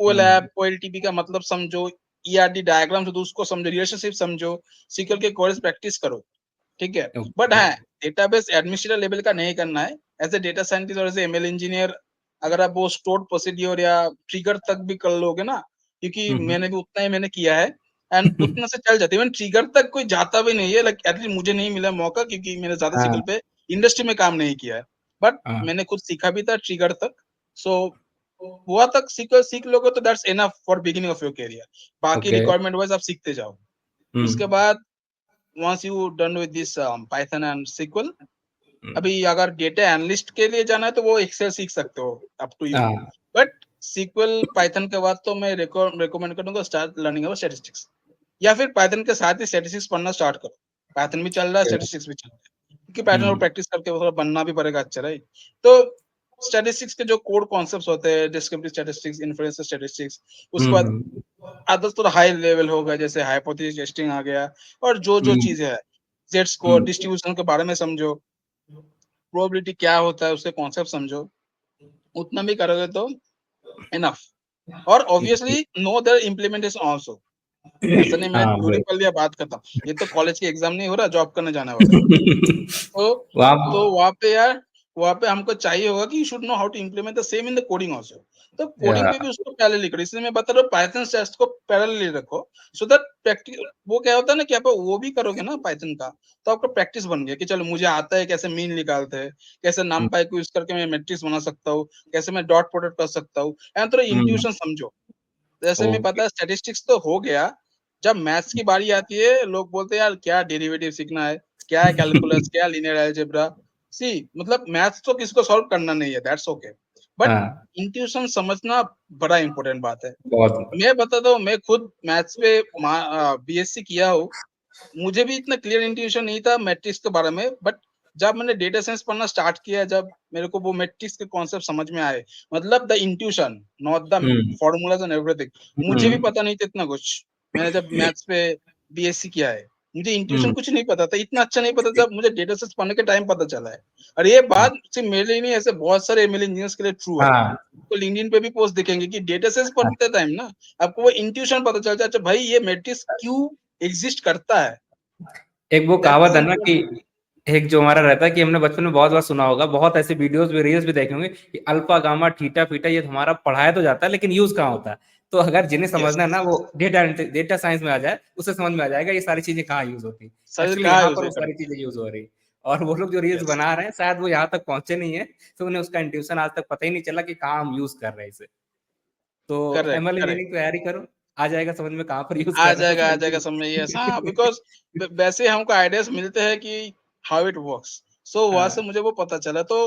A: हुँ,
B: ओलैप, ओएलटीपी का मतलब समझो, ईआरडी डायग्राम जो उसको समझो, रिलेशनशिप समझो, सीक्वल के कोर्स प्रैक्टिस करो। ठीक है? But
A: okay.
B: हाँ, डेटाबेस एडमिनिस्ट्रेटर लेवल का नहीं करना है। एज़ अ डेटा साइंटिस्ट और एज़ अ एमएल इंजीनियर अगर आप वो स्टोर्ड प्रोसीड्यूर या ट्रिगर तक भी कर लोगे ना, क्योंकि
A: हुँ, हुँ।
B: मैंने भी उतना ही मैंने किया है एंड उतना से चल जाता है। इवन ट्रिगर तक कोई जाता भी नहीं है, लाइक एटलीस्ट मुझे नहीं मिला मौका क्योंकि मैंने ज़्यादा
A: हाँ,
B: सीक्वल पे इंडस्ट्री में काम नहीं किया है। बट
A: हाँ,
B: मैंने खुद सीखा भी था ट्रिगर तक। सो वहाँ तक सीख लोगे तो that's enough for beginning of your career. बाकी
A: ओके।
B: रिक्वायरमेंट वाइज़ आप सीखते जाओ।
A: हुँ,
B: उसके बाद once you done with this Python and SQL,
A: हुँ।
B: अभी अगर डेटा एनालिस्ट के लिए जाना है तो वो एक्सेल सीख सकते हो, अप टू यू।
A: हाँ,
B: बट SQL पाइथन के बाद तो मैं रिकमेंड करूंगा स्टार्ट लर्निंग अबाउट स्टैटिस्टिक्स, या फिर पाइथन के साथ ही स्टैटिस्टिक्स पढ़ना स्टार्ट करो। पाइथन भी चल रहा है,
A: ओके।
B: स्टैटिस्टिक्स भी चल रहा है, क्योंकि पाइथन और
A: हुँ,
B: प्रैक्टिस करके वो थोड़ा बनना भी पड़ेगा अच्छा, राइट? तो स्टैटिस्टिक्स के जो कोर कॉन्सेप्ट्स होते हैं, डिस्क्रिप्टिव स्टैटिस्टिक्स, इन्फ्रेंस स्टैटिस्टिक्स, उसके
A: हुँ,
B: बाद
A: हुँ,
B: अदर्स थोड़ा हाई लेवल होगा, जैसे हाइपोथेसिस टेस्टिंग आ गया, और जो
A: हुँ,
B: चीज़ें हैं, जेड स्कोर,
A: हुँ,
B: डिस्ट्रीब्यूशन के बारे में समझो, प्रोबेबिलिटी क्या होता है उसके कॉन्सेप्ट समझो, उतना भी करोगे तो इनफ। और
A: okay.
B: Obviously no there implementation also. ऐसा नहीं मैंने
A: हाँ,
B: थ्योरी
A: वही।
B: पढ़ लिया बात खत्म। ये तो कॉलेज के एग्ज़ाम नहीं हो रहा, जॉब करने जाने वाले हैं। तो
A: वहाँ
B: वहाँ पे यार वहाँ पे हमको चाहिए होगा कि you should know how to implement the same in the coding also. तो कोडिंग
A: या
B: पे भी उसको पैरेलल करो, इसलिए मैं बता रहा हूँ पाइथन टेस्ट को पैरेलली रखो, सो दैट प्रैक्टि वो क्या होता है ना कि आप वो भी करोगे ना पाइथन का, तो आपका प्रैक्टिस बन गया कि चलो मुझे आता है कैसे मीन निकालते हैं, कैसे
A: हुँ,
B: नमपाई को यूज़ करके मैं मैट्रिक्स बना सकता हूँ, कैसे मैं डॉट प्रोडक्ट कर सकता हूँ, एंड थोड़ा
A: हुँ,
B: इंट्यूशन समझो। जैसे मैं
A: ओके।
B: पता है स्टैटिस्टिक्स तो हो गया, जब मैथ्स की बारी आती है लोग बोलते हैं यार क्या डेरिवेटिव सीखना है, क्या है कैलकुलस, क्या लीनियर अलजेब्रा। सी मतलब मैथ्स तो किसी को सॉल्व करना नहीं है, दैट्स ओके। बट
A: हाँ,
B: इंट्यूशन समझना बड़ा इम्पोर्टेंट बात है।
A: बहुत
B: मैं बताता हूँ, मैं खुद मैथ्स पे बीएससी किया हूँ। मुझे भी इतना क्लियर इंट्यूशन नहीं था मैट्रिक्स के बारे में, बट जब मैंने डेटा साइंस पढ़ना स्टार्ट किया, जब मेरे को वो मैट्रिक्स के कॉन्सेप्ट समझ में आए, मतलब the intuition, not the
A: hmm,
B: formulas and everything. मुझे भी
A: हुँ,
B: पता नहीं था इतना कुछ। मैंने जब मैथ्स पे बीएससी किया है, मुझे इंट्यूशन
A: हुँ,
B: कुछ नहीं पता था, इतना अच्छा नहीं पता था, जब मुझे डेटा साइंस पढ़ने के टाइम पता चला है। और ये
A: हाँ,
B: बात सिर्फ मेरे लिए नहीं, ऐसे बहुत सारे एमएल इंजीनियर्स के लिए ट्रू है।
A: हाँ,
B: तो लिंक्डइन पे भी पोस्ट दिखेंगे कि डेटा साइंस
A: हाँ।
B: पढ़ते टाइम ना आपको वो इंट्यूशन पता चलता है, अच्छा भाई ये मैट्रिक्स क्यों एग्जिस्ट करता है।
A: एक वो
B: दैट
A: कहावत
B: इज़
A: है ना कि
B: इम्पोर्टेंट।
A: एक जो हमारा रहता है कि हमने बचपन में बहुत बार सुना होगा, बहुत ऐसे वीडियोज़ भी रील्स भी देखे होंगे कि अल्फा, गामा, थीटा, बीटा ये हमारा पढ़ाया तो जाता है लेकिन यूज़ कहाँ होता है? तो अगर जिन्हें
B: यस,
A: समझना है ना वो डेटा साइंस में आ जाए, उसे समझ में आ जाएगा ये सारी चीज़ें कहाँ यूज़ होती हैं।
B: सर
A: एक्चुअली
B: कहाँ
A: यहाँ
B: यूज़
A: पर
B: है,
A: वो सारी
B: करेक्ट।
A: चीज़ें यूज़ हो रही हैं और वो लोग जो रील्स
B: यस,
A: बना रहे हैं शायद वो यहाँ तक पहुँचे नहीं हैं, तो उन्हें उसका इंट्यूशन आज तक पता ही नहीं चला कि कहाँ हम यूज़ कर रहे हैं इसे। तो
B: करेक्ट,
A: एमएल
B: करेक्ट।
A: इंजीनियरिंग की तैयारी करो, आ जाएगा समझ में कहाँ पर यूज़ कर रहे हैं तो
B: आ
A: समझ
B: जाएगा समझ में, यस। हाँ,
A: में
B: बिकॉज़ वैसे हमको आइडियाज़ मिलते हैं कि हाउ इट वर्क्स। सो वहाँ से
A: हाँ,
B: मुझे वो पता चला। तो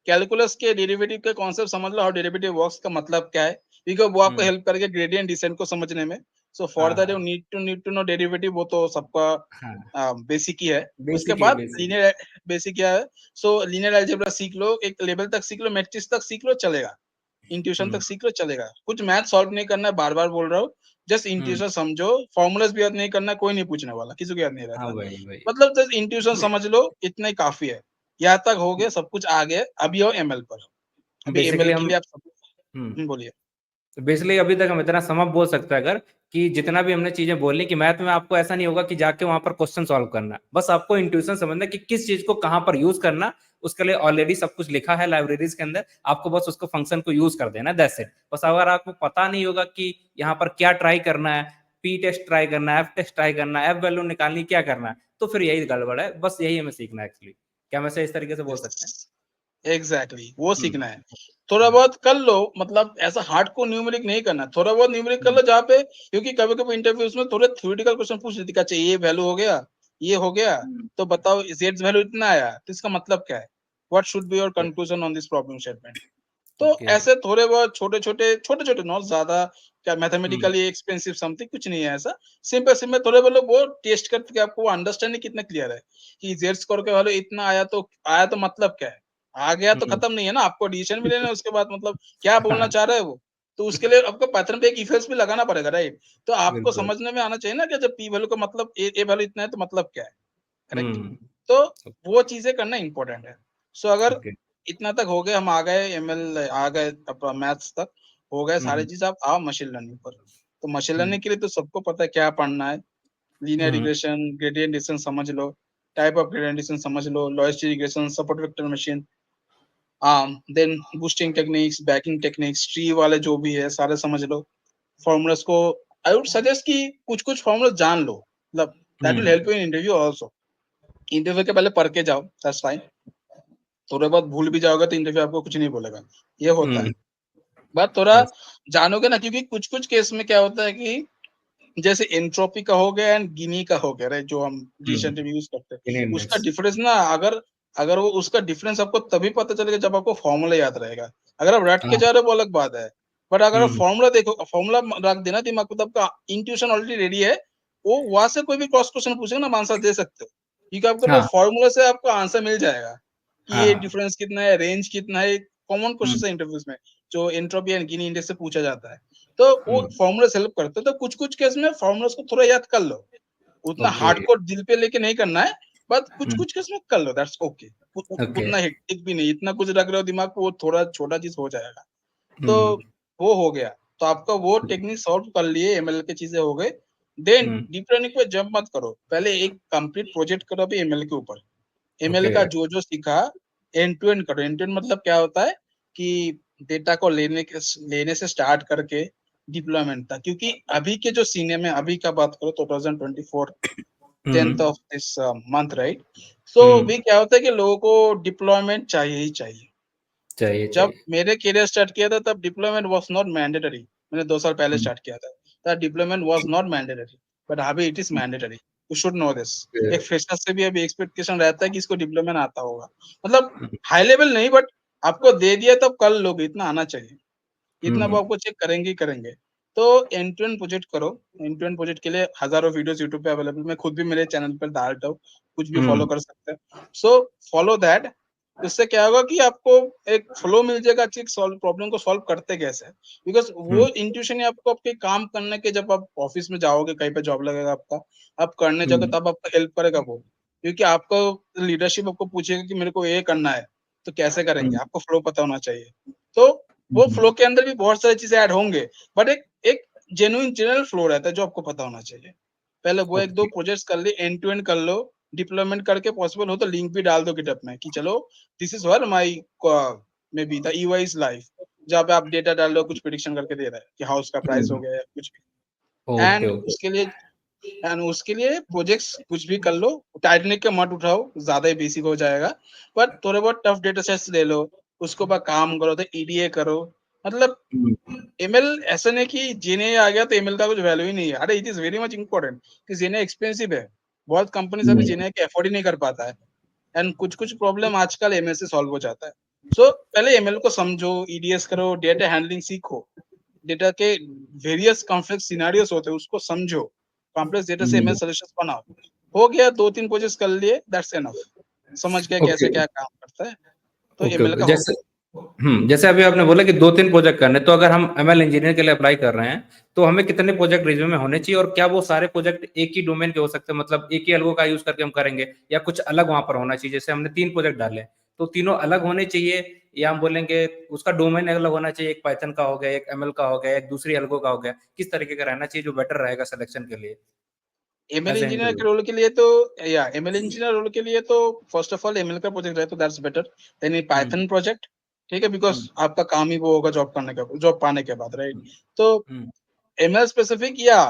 B: कैलकुलस के डेरिवेटिव के कॉन्सेप्ट समझ लो, हाउ डेरिवेटिव वर्क्स का मतलब क्या है, क्योंकि वो आपको
A: हुँ,
B: हेल्प करेगा ग्रेडिएंट डिसेंट को समझने में। सो फॉर दैट यू
A: हाँ,
B: नीड टू नो डेरिवेटिव, वो तो सबका
A: हाँ,
B: बेसिक ही है। उसके
A: बेसिक ही है
B: बाद
A: बेसिक।
B: लीनियर बेसिक क्या है, सो लीनियर अलजेब्रा सीख लो, एक लेवल तक सीख लो, मैट्रिक्स तक सीख लो, चलेगा। इंट्यूशन
A: हुँ,
B: तक सीख लो, चलेगा। कुछ मैथ सॉल्व नहीं करना है, बार-बार बोल रहा हूँ। जस्ट
A: हुँ,
B: इंट्यूशन समझो, फॉर्मूलाज़ भी याद नहीं करना है, कोई नहीं पूछने वाला, किसी को याद नहीं
A: हाँ,
B: रहता।
A: वही, वही।
B: मतलब जस्ट इंट्यूशन समझ लो, इतना ही काफ़ी है। यहाँ तक हो गया, सब कुछ आ गया, अभी आओ एमएल पर। अभी
A: बेसिकली
B: एमएल के
A: हम
B: लिए आप सब
A: हुँ,
B: बोलिए।
A: बेसिकली अभी तक हम इतना समझ बोल सकते हैं अगर कि जितना भी हमने चीजें बोली कि मैथ में आपको ऐसा नहीं होगा कि जाके वहां पर क्वेश्चन सॉल्व करना, बस आपको इंट्यूशन समझना कि किस चीज को कहां पर यूज करना, उसके लिए ऑलरेडी सब कुछ लिखा है लाइब्रेरीज के अंदर, आपको बस उसको फंक्शन को यूज कर देना, दैट्स इट। बस अगर आपको पता नहीं होगा कि यहाँ पर क्या ट्राई करना है, पी टेस्ट ट्राई करना है, एफ टेस्ट ट्राई करना है, एफ वैल्यू निकालनी, क्या करना है, तो फिर यही गड़बड़ है, बस यही हमें सीखना है एक्चुअली। क्या मैं इस तरीके से बोल सकते हैं?
B: एग्जैक्टली वो
A: हम्म,
B: सीखना है। थोड़ा बहुत कर लो, मतलब ऐसा हार्ड को न्यूमेरिक नहीं करना, थोड़ा बहुत न्यूमेरिक कर लो जहाँ पे, क्योंकि कभी कभी इंटरव्यूज में थोड़े थ्योरेटिकल क्वेश्चन पूछ लेते हैं, अच्छा ये वैल्यू हो गया, ये हो गया, तो बताओ जेड वैल्यू इतना आया तो इसका मतलब क्या है, what should be your conclusion on this problem statement. तो
A: ओके।
B: ऐसे थोड़े बहुत छोटे छोटे नॉट ज्यादा क्या मैथमेटिकली एक्सपेंसिव समथिंग कुछ नहीं है ऐसा, सिंपल सिंपल थोड़े बहुत लोग वो टेस्ट करके आपको अंडरस्टैंडिंग कितना क्लियर है कि जेड स्कोर के वैल्यू इतना आया तो मतलब क्या है, आ गया तो खत्म नहीं है ना, आपको डिसीजन भी लेना है उसके बाद, मतलब क्या बोलना चाह रहे हैं वो, तो उसके लिए आपको पैटर्न पे एक इफ एल्स भी लगाना पड़ेगा, राइट। तो आपको
A: बिल्कुल।
B: समझने में आना चाहिए ना कि जब पी वैल्यू का मतलब ए वैल्यू इतना है तो मतलब क्या है, करेक्ट।
A: हम्म।
B: तो वो चीजें करना इंपॉर्टेंट है। सो अगर
A: ओके।
B: इतना तक हो गए, हम आ गए एमएल, आ गए मैथ्स तक, हो गए सारी
A: हम्म।
B: चीज, आप आओ मशीन लर्निंग पर। तो मशीन
A: हम्म।
B: लर्निंग के लिए तो सबको पता है क्या पढ़ना है, linear
A: hmm.
B: Regression, gradient distance समझ लो, टाइप ऑफ ग्रेडियंट डिस्टेंस समझ लो, logistic regression, support vector machine, then boosting techniques, bagging techniques, tree वाले जो भी है सारे समझ लो। फॉर्मूलास को आई वुड सजेस्ट कि कुछ कुछ फॉर्मूला जान लो, मतलब that will
A: hmm.
B: Help you in interview also. Interview के पहले पढ़ के जाओ, दैट्स फाइन। थोड़े बहुत भूल भी जाओगे तो इंटरव्यू आपको कुछ नहीं बोलेगा, ये होता है।
A: हम्म।
B: बट थोड़ा
A: yes,
B: जानोगे ना, क्योंकि कुछ कुछ केस में क्या होता है कि जैसे एंट्रोपी का हो गया एंड गिनी का हो गया, राइट, जो हम डिसीजन
A: हम्म।
B: ट्री यूज करते हैं,
A: गिनी
B: उसका
A: इंडेक्स।
B: डिफरेंस ना, अगर अगर वो उसका डिफरेंस आपको तभी पता चलेगा जब आपको फॉर्मूला याद रहेगा। अगर आप रट के
A: हाँ।
B: जा रहे हो वो अलग बात है, बट अगर आप
A: हम्म।
B: फॉर्मूला देखो, फॉर्मूला रख देना दिमाग में, तो आपका इंट्यूशन ऑलरेडी रेडी है, वो वहां से कोई भी क्रॉस क्वेश्चन पूछेगा ना, आप आंसर दे सकते हो, क्योंकि आपको वो
A: हाँ।
B: फॉर्मूला से आपको आंसर मिल जाएगा कि
A: हाँ।
B: ये
A: हाँ।
B: डिफरेंस कितना है, रेंज कितना है, कॉमन
A: हम्म।
B: क्वेश्चन है इंटरव्यूज में जो एंट्रोपी एंड गिनी इंडेक्स से पूछा जाता है। तो वो
A: हम्म।
B: फॉर्मूला हेल्प करते हैं, तो कुछ कुछ केस में फॉर्मूलास को थोड़ा याद कर लो, उतना
A: ओके।
B: हार्डकोर दिल पे लेके नहीं करना है, बट कुछ
A: हम्म।
B: कुछ केस में कर लो, दैट्स ओके।
A: ओके।
B: उतना हेक्टिक भी नहीं, इतना कुछ रख रहे हो दिमाग पे, वो थोड़ा छोटा चीज हो जाएगा। तो
A: हम्म।
B: वो हो गया, तो आपका वो टेक्निक सॉल्व कर लिए, एमएल के चीजें हो गए। देन
A: हम्म।
B: डीप लर्निंग पे जंप मत करो, पहले एक कंप्लीट प्रोजेक्ट करो अभी एमएल के ऊपर। ML
A: okay.
B: का जो जो सीखा एंड टू एंड करो। एंड टू एंड मतलब क्या होता है कि डेटा को लेने से स्टार्ट करके डिप्लॉयमेंट तक, क्योंकि अभी के जो सीनियर में, अभी का बात करो तो 2024 10th
A: hmm.
B: Of this month, right. So
A: hmm.
B: भी क्या होता है कि लोगों को डिप्लॉयमेंट चाहिए ही चाहिए।
A: चाहिए
B: जब
A: चाहिए।
B: मेरे करियर स्टार्ट किया था तब डिप्लॉयमेंट वाज नॉट मैंडेटरी, मैंने 2 साल पहले
A: हम्म।
B: स्टार्ट किया था, तब deployment was not mandatory, but अभी it is mandatory, you should know this. एक फ्रेशर से भी अभी एक्सपेक्टेशन रहता है कि इसको डिप्लॉयमेंट आता होगा, मतलब हाई लेवल नहीं, बट आपको दे दिया तब कर लोगे, इतना आना चाहिए, इतना वो
A: हम्म।
B: आपको चेक करेंगे ही करेंगे। तो एंड टू एंड प्रोजेक्ट करो। एंड टू एंड प्रोजेक्ट के लिए हजारों वीडियोस यूट्यूब पे अवेलेबल, मैं खुद भी मेरे चैनल पर डालता हूँ, कुछ भी फॉलो
A: हम्म।
B: कर सकते हैं। So follow that. इससे क्या होगा कि आपको एक फ्लो मिल जाएगा कि सॉल्व प्रॉब्लम को सॉल्व करते कैसे, बिकॉज वो
A: हम्म।
B: इंट्यूशन ही आपको आपके काम करने के, जब आप ऑफिस में जाओगे, कहीं पे जॉब लगेगा आपका, आप करने जाओगे,
A: हम्म।
B: तब आपको हेल्प करेगा वो, क्योंकि आपको लीडरशिप आपको पूछेगा कि मेरे को ये करना है, तो कैसे करेंगे,
A: हम्म।
B: आपको फ्लो पता होना चाहिए। तो वो
A: हम्म।
B: फ्लो के अंदर भी बहुत सारी चीजें ऐड होंगे, बट एक एक जेन्युइन जनरल फ्लो रहता है जो आपको पता होना चाहिए। पहले वो एक दो
A: ओके।
B: प्रोजेक्ट्स कर लिए, एंड टू एंड कर लो, डिप्लॉयमेंट करके पॉसिबल हो तो लिंक भी डाल दो गिटहब में कि चलो this is were my may be the EY is life, जहाँ पे आप डेटा डाल लो, कुछ प्रिडिक्शन करके दे रहा है कि हाउस का प्राइस हो
A: हम्म।
B: गया या कुछ भी।
A: ओके। ओके।
B: एंड उसके लिए प्रोजेक्ट्स कुछ भी कर लो, टाइटनिक के मत उठाओ, ज्यादा ही बेसिक हो जाएगा, बट थोड़े बहुत टफ डेटा सेट्स ले लो, उसके ऊपर काम करो, तो ईडीए करो, मतलब
A: हम्म।
B: एमएल ऐसा नहीं कि जीने आ गया तो एमएल का कुछ वैल्यू ही नहीं है, अरे it is very much important, कि जीने एक्सपेंसिव है, बहुत कंपनीज अभी
A: हम्म।
B: जीने के अफोर्ड ही नहीं कर पाता है, एंड कुछ कुछ प्रॉब्लम आजकल एमएल से सॉल्व हो जाता है। सो पहले एमएल को समझो, ईडीएस करो, डेटा हैंडलिंग सीखो, डेटा के वेरियस कॉम्प्लेक्स सिनेरियोस होते हैं उसको समझो, कॉम्प्लेक्स डेटा से एमएल
A: हम्म।
B: सॉल्यूशंस बनाओ। हो गया, 2-3 प्रोजेक्ट्स कर लिए, दैट्स एनफ, समझ गए कैसे
A: ओके।
B: क्या काम करता है, तो
A: ओके।
B: ML
A: okay.
B: का हो
A: जैसे जैसे अभी आपने बोला कि 2-3 प्रोजेक्ट करने, तो अगर हम एमएल इंजीनियर के लिए अप्लाई कर रहे हैं, तो हमें कितने प्रोजेक्ट रिज्यूमे में होने चाहिए, और क्या वो सारे प्रोजेक्ट एक ही डोमेन के हो सकते हैं, मतलब एक ही अलगो का यूज करके हम करेंगे, या कुछ अलग वहां पर होना चाहिए? जैसे हमने 3 प्रोजेक्ट डाले, तो तीनों अलग होने चाहिए, या हम बोलेंगे उसका डोमेन अलग होना चाहिए, एक पाइथन का हो गया, एक एमएल का हो गया, एक दूसरी एल्गो का हो गया, किस तरीके का रहना चाहिए जो बेटर रहेगा सिलेक्शन के लिए
B: एमएल
A: एज ए
B: इंजीनियर के
A: इंटरव्यू?
B: रोल के लिए तो या एमएल इंजीनियर रोल के लिए तो फर्स्ट ऑफ ऑल एमएल का प्रोजेक्ट रहे तो that's better than
A: hmm
B: Python project. ठीक है, बिकॉज
A: हम्म
B: आपका काम ही वो होगा जॉब करने का, जॉब पाने के बाद, राइट।
A: हम्म
B: तो
A: हम्म
B: एमएल स्पेसिफिक या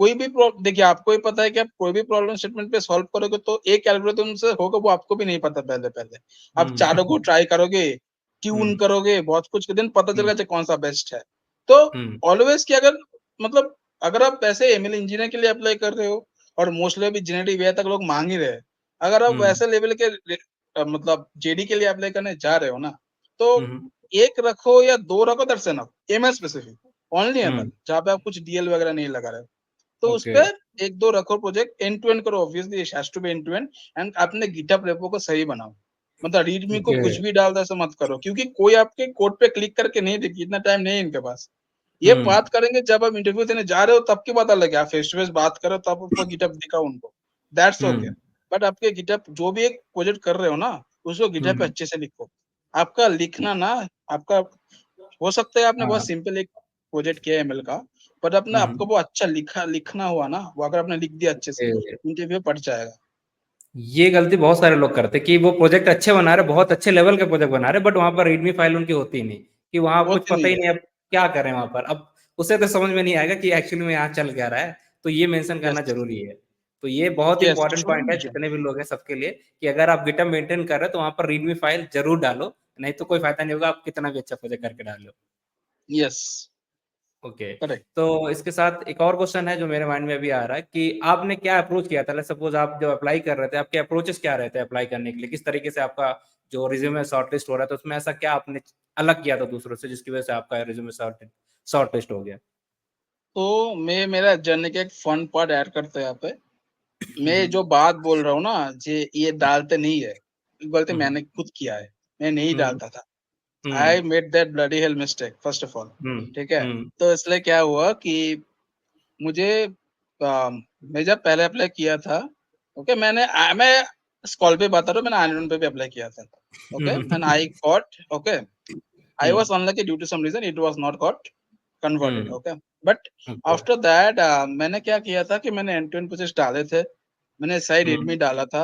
B: कोई भी देखिए, आपको ही पता है कि आप कोई भी प्रॉब्लम स्टेटमेंट पे सॉल्व करोगे तो एक एल्गोरिथम से होगा, वो आपको भी नहीं पता पहले पहले। आप चारों को
A: हम्म
B: ट्राई करोगे, ट्यून
A: हम्म
B: करोगे, बहुत कुछ के दिन पता
A: हम्म
B: चलेगा कौन सा बेस्ट है। तो
A: हम्म
B: ऑलवेज कि अगर मतलब अगर आप ऐसे एमएल इंजीनियर के लिए अप्लाई कर रहे हो और मोस्टली अभी जनरेटिव एआई तक लोग मांग ही रहे हैं, अगर आप
A: हम्म
B: वैसे लेवल के मतलब जेडी के लिए अप्लाई करने जा रहे हो ना, तो
A: हम्म
B: एक रखो या दो रखो, that's enough. ML specific, only ML,
A: hmm,
B: जहाँ पे आप कुछ डीएल वगैरह नहीं लगा रहे हो। तो उस
A: ओके
B: पे एक दो रखो प्रोजेक्ट, एंड टू एंड करो, obviously it has to be end to end. And अपने गिटहब रेपो को सही बनाओ, मतलब रीडमी को
A: ओके
B: कुछ भी डाल दो ऐसा मत करो, क्योंकि कोई आपके कोड पे क्लिक करके नहीं देखी, इतना टाइम नहीं है इनके पास। ये
A: हम्म
B: बात करेंगे जब आप इंटरव्यू देने जा रहे हो, तब की बात अलग है, आप फेस टू फेस बात करो तब आपको गिटहब दिखाओ उनको, दैट्स ओके।
A: हम्म
B: बट आपके गिटहब जो भी एक प्रोजेक्ट कर रहे हो ना, उसको गिटहब पे
A: हम्म
B: अच्छे से लिखो। आपका लिखना ना, आपका हो सकता है आपने बहुत
A: हाँ
B: सिंपल एक प्रोजेक्ट किया है एमएल का, बट अपने आपको वो अच्छा लिखना हुआ ना, वो अगर आपने लिख दिया अच्छे से,
A: ओके।
B: इंटरव्यू पड़ जाएगा।
A: ये गलती बहुत सारे लोग करते हैं कि वो प्रोजेक्ट अच्छे बना रहे, बहुत अच्छे लेवल के प्रोजेक्ट बना रहे, बट वहां पर रीडमी फाइल उनकी होती नहीं, कि वहां कुछ
B: होती
A: पता
B: नहीं
A: ही
B: है।
A: नहीं अब क्या करें वहां पर। अब उसे तो समझ में नहीं आएगा कि एक्चुअली में यहाँ चल क्या रहा है, तो ये मेंशन करना
B: यस,
A: जरूरी है। तो ये बहुत
B: यस,
A: इंपॉर्टेंट
B: शुड
A: पॉइंट है
B: मेंशन।
A: जितने भी लोग हैं सबके लिए, कि अगर आप गिटहब मेंटेन कर रहे हो तो वहां पर रीडमी फाइल जरूर डालो, नहीं तो कोई फायदा नहीं होगा आप कितना भी अच्छा प्रोजेक्ट करके डालो।
B: Yes,
A: okay.
B: करेक्ट।
A: तो इसके साथ एक और क्वेश्चन है जो मेरे माइंड में अभी आ रहा है कि आपने क्या अप्रोच किया था, सपोज आप जब अप्लाई कर रहे थे, आपके अप्रोचेस क्या रहते हैं अप्लाई करने के लिए, किस तरीके से आपका जो रिज्यूमे शॉर्टलिस्ट हो रहा था उसमें ऐसा क्या आपने अलग किया था दूसरों से जिसकी वजह से आपका रिज्यूमे शॉर्टलिस्ट हो गया?
B: तो मैं मेरा जर्नी का एक फन पार्ट ऐड करते हैं यहाँ पे। मैं
A: हम्म
B: जो बात बोल रहा हूँ ना, ये डालते नहीं है, गलती
A: हम्म
B: मैंने खुद किया है, मैं नहीं
A: हम्म
B: डालता था।
A: Hmm
B: I made that bloody hell mistake first of all.
A: Hmm
B: ठीक है,
A: हम्म
B: तो इसलिए क्या हुआ कि मुझे मैं जब पहले अप्लाई किया था, ओके, मैं स्कॉल पे बता रहा हूँ, मैंने आयरन पे भी अप्लाई किया था। Okay, and I got, okay, I was unlucky due to some reason it was not got converted.
A: Hmm,
B: Okay, but
A: okay.
B: after that मैंने क्या किया था कि मैंने एंड टू एंड प्रोसेस डाले थे, मैंने सही
A: हम्म
B: रेडमी डाला था,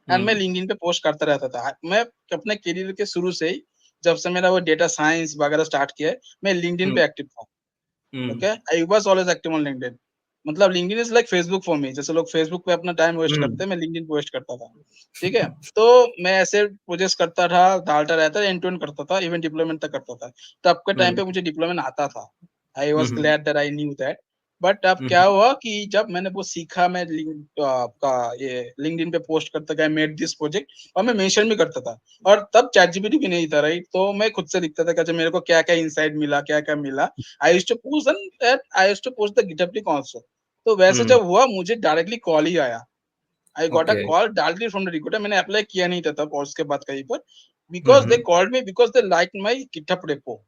B: एंड मैं
A: हम्म
B: लिंक्डइन पे पोस्ट करता रहता था। मैं अपने करियर के शुरू से ही, जब से मेरा वो डेटा साइंस वगैरह स्टार्ट किया है, मैं लिंक्डइन
A: हम्म
B: पे एक्टिव था।
A: Hmm
B: okay, I was always active on LinkedIn. मतलब LinkedIn is like Facebook for me, जैसे लोग फेसबुक पे अपना टाइम वेस्ट
A: हम्म
B: करते हैं, मैं लिंक्डइन पे वेस्ट करता था। ठीक है, तो मैं ऐसे प्रोजेक्ट करता था, डालता रहता, एंड टू एंड करता था, इवन डिप्लोयमेंट तक करता था। तब के टाइम
A: हम्म
B: पे मुझे डिप्लोयमेंट आता था, I was
A: hmm
B: glad that I knew that. But अब क्या
A: हम्म
B: हुआ कि जब मैंने वो सीखा, मैं आपका ये लिंक्डइन पे पोस्ट करता गया, मेड दिस प्रोजेक्ट, और मैं मेंशन भी करता था। और तब चैट जीपीटी भी नहीं था, राइट, तो मैं खुद से लिखता था कि अच्छा मेरे को क्या क्या इनसाइट मिला, क्या क्या मिला। I used to post that, I used to post the GitHub link also. तो वैसे
A: हम्म,
B: जब हुआ, मुझे डायरेक्टली कॉल ही आया। I got a
A: okay.
B: Call directly from the recruiter, मैंने अप्लाई किया नहीं था तब और उसके बाद कहीं पर, because they
A: hmm,
B: called me because they like my GitHub repo.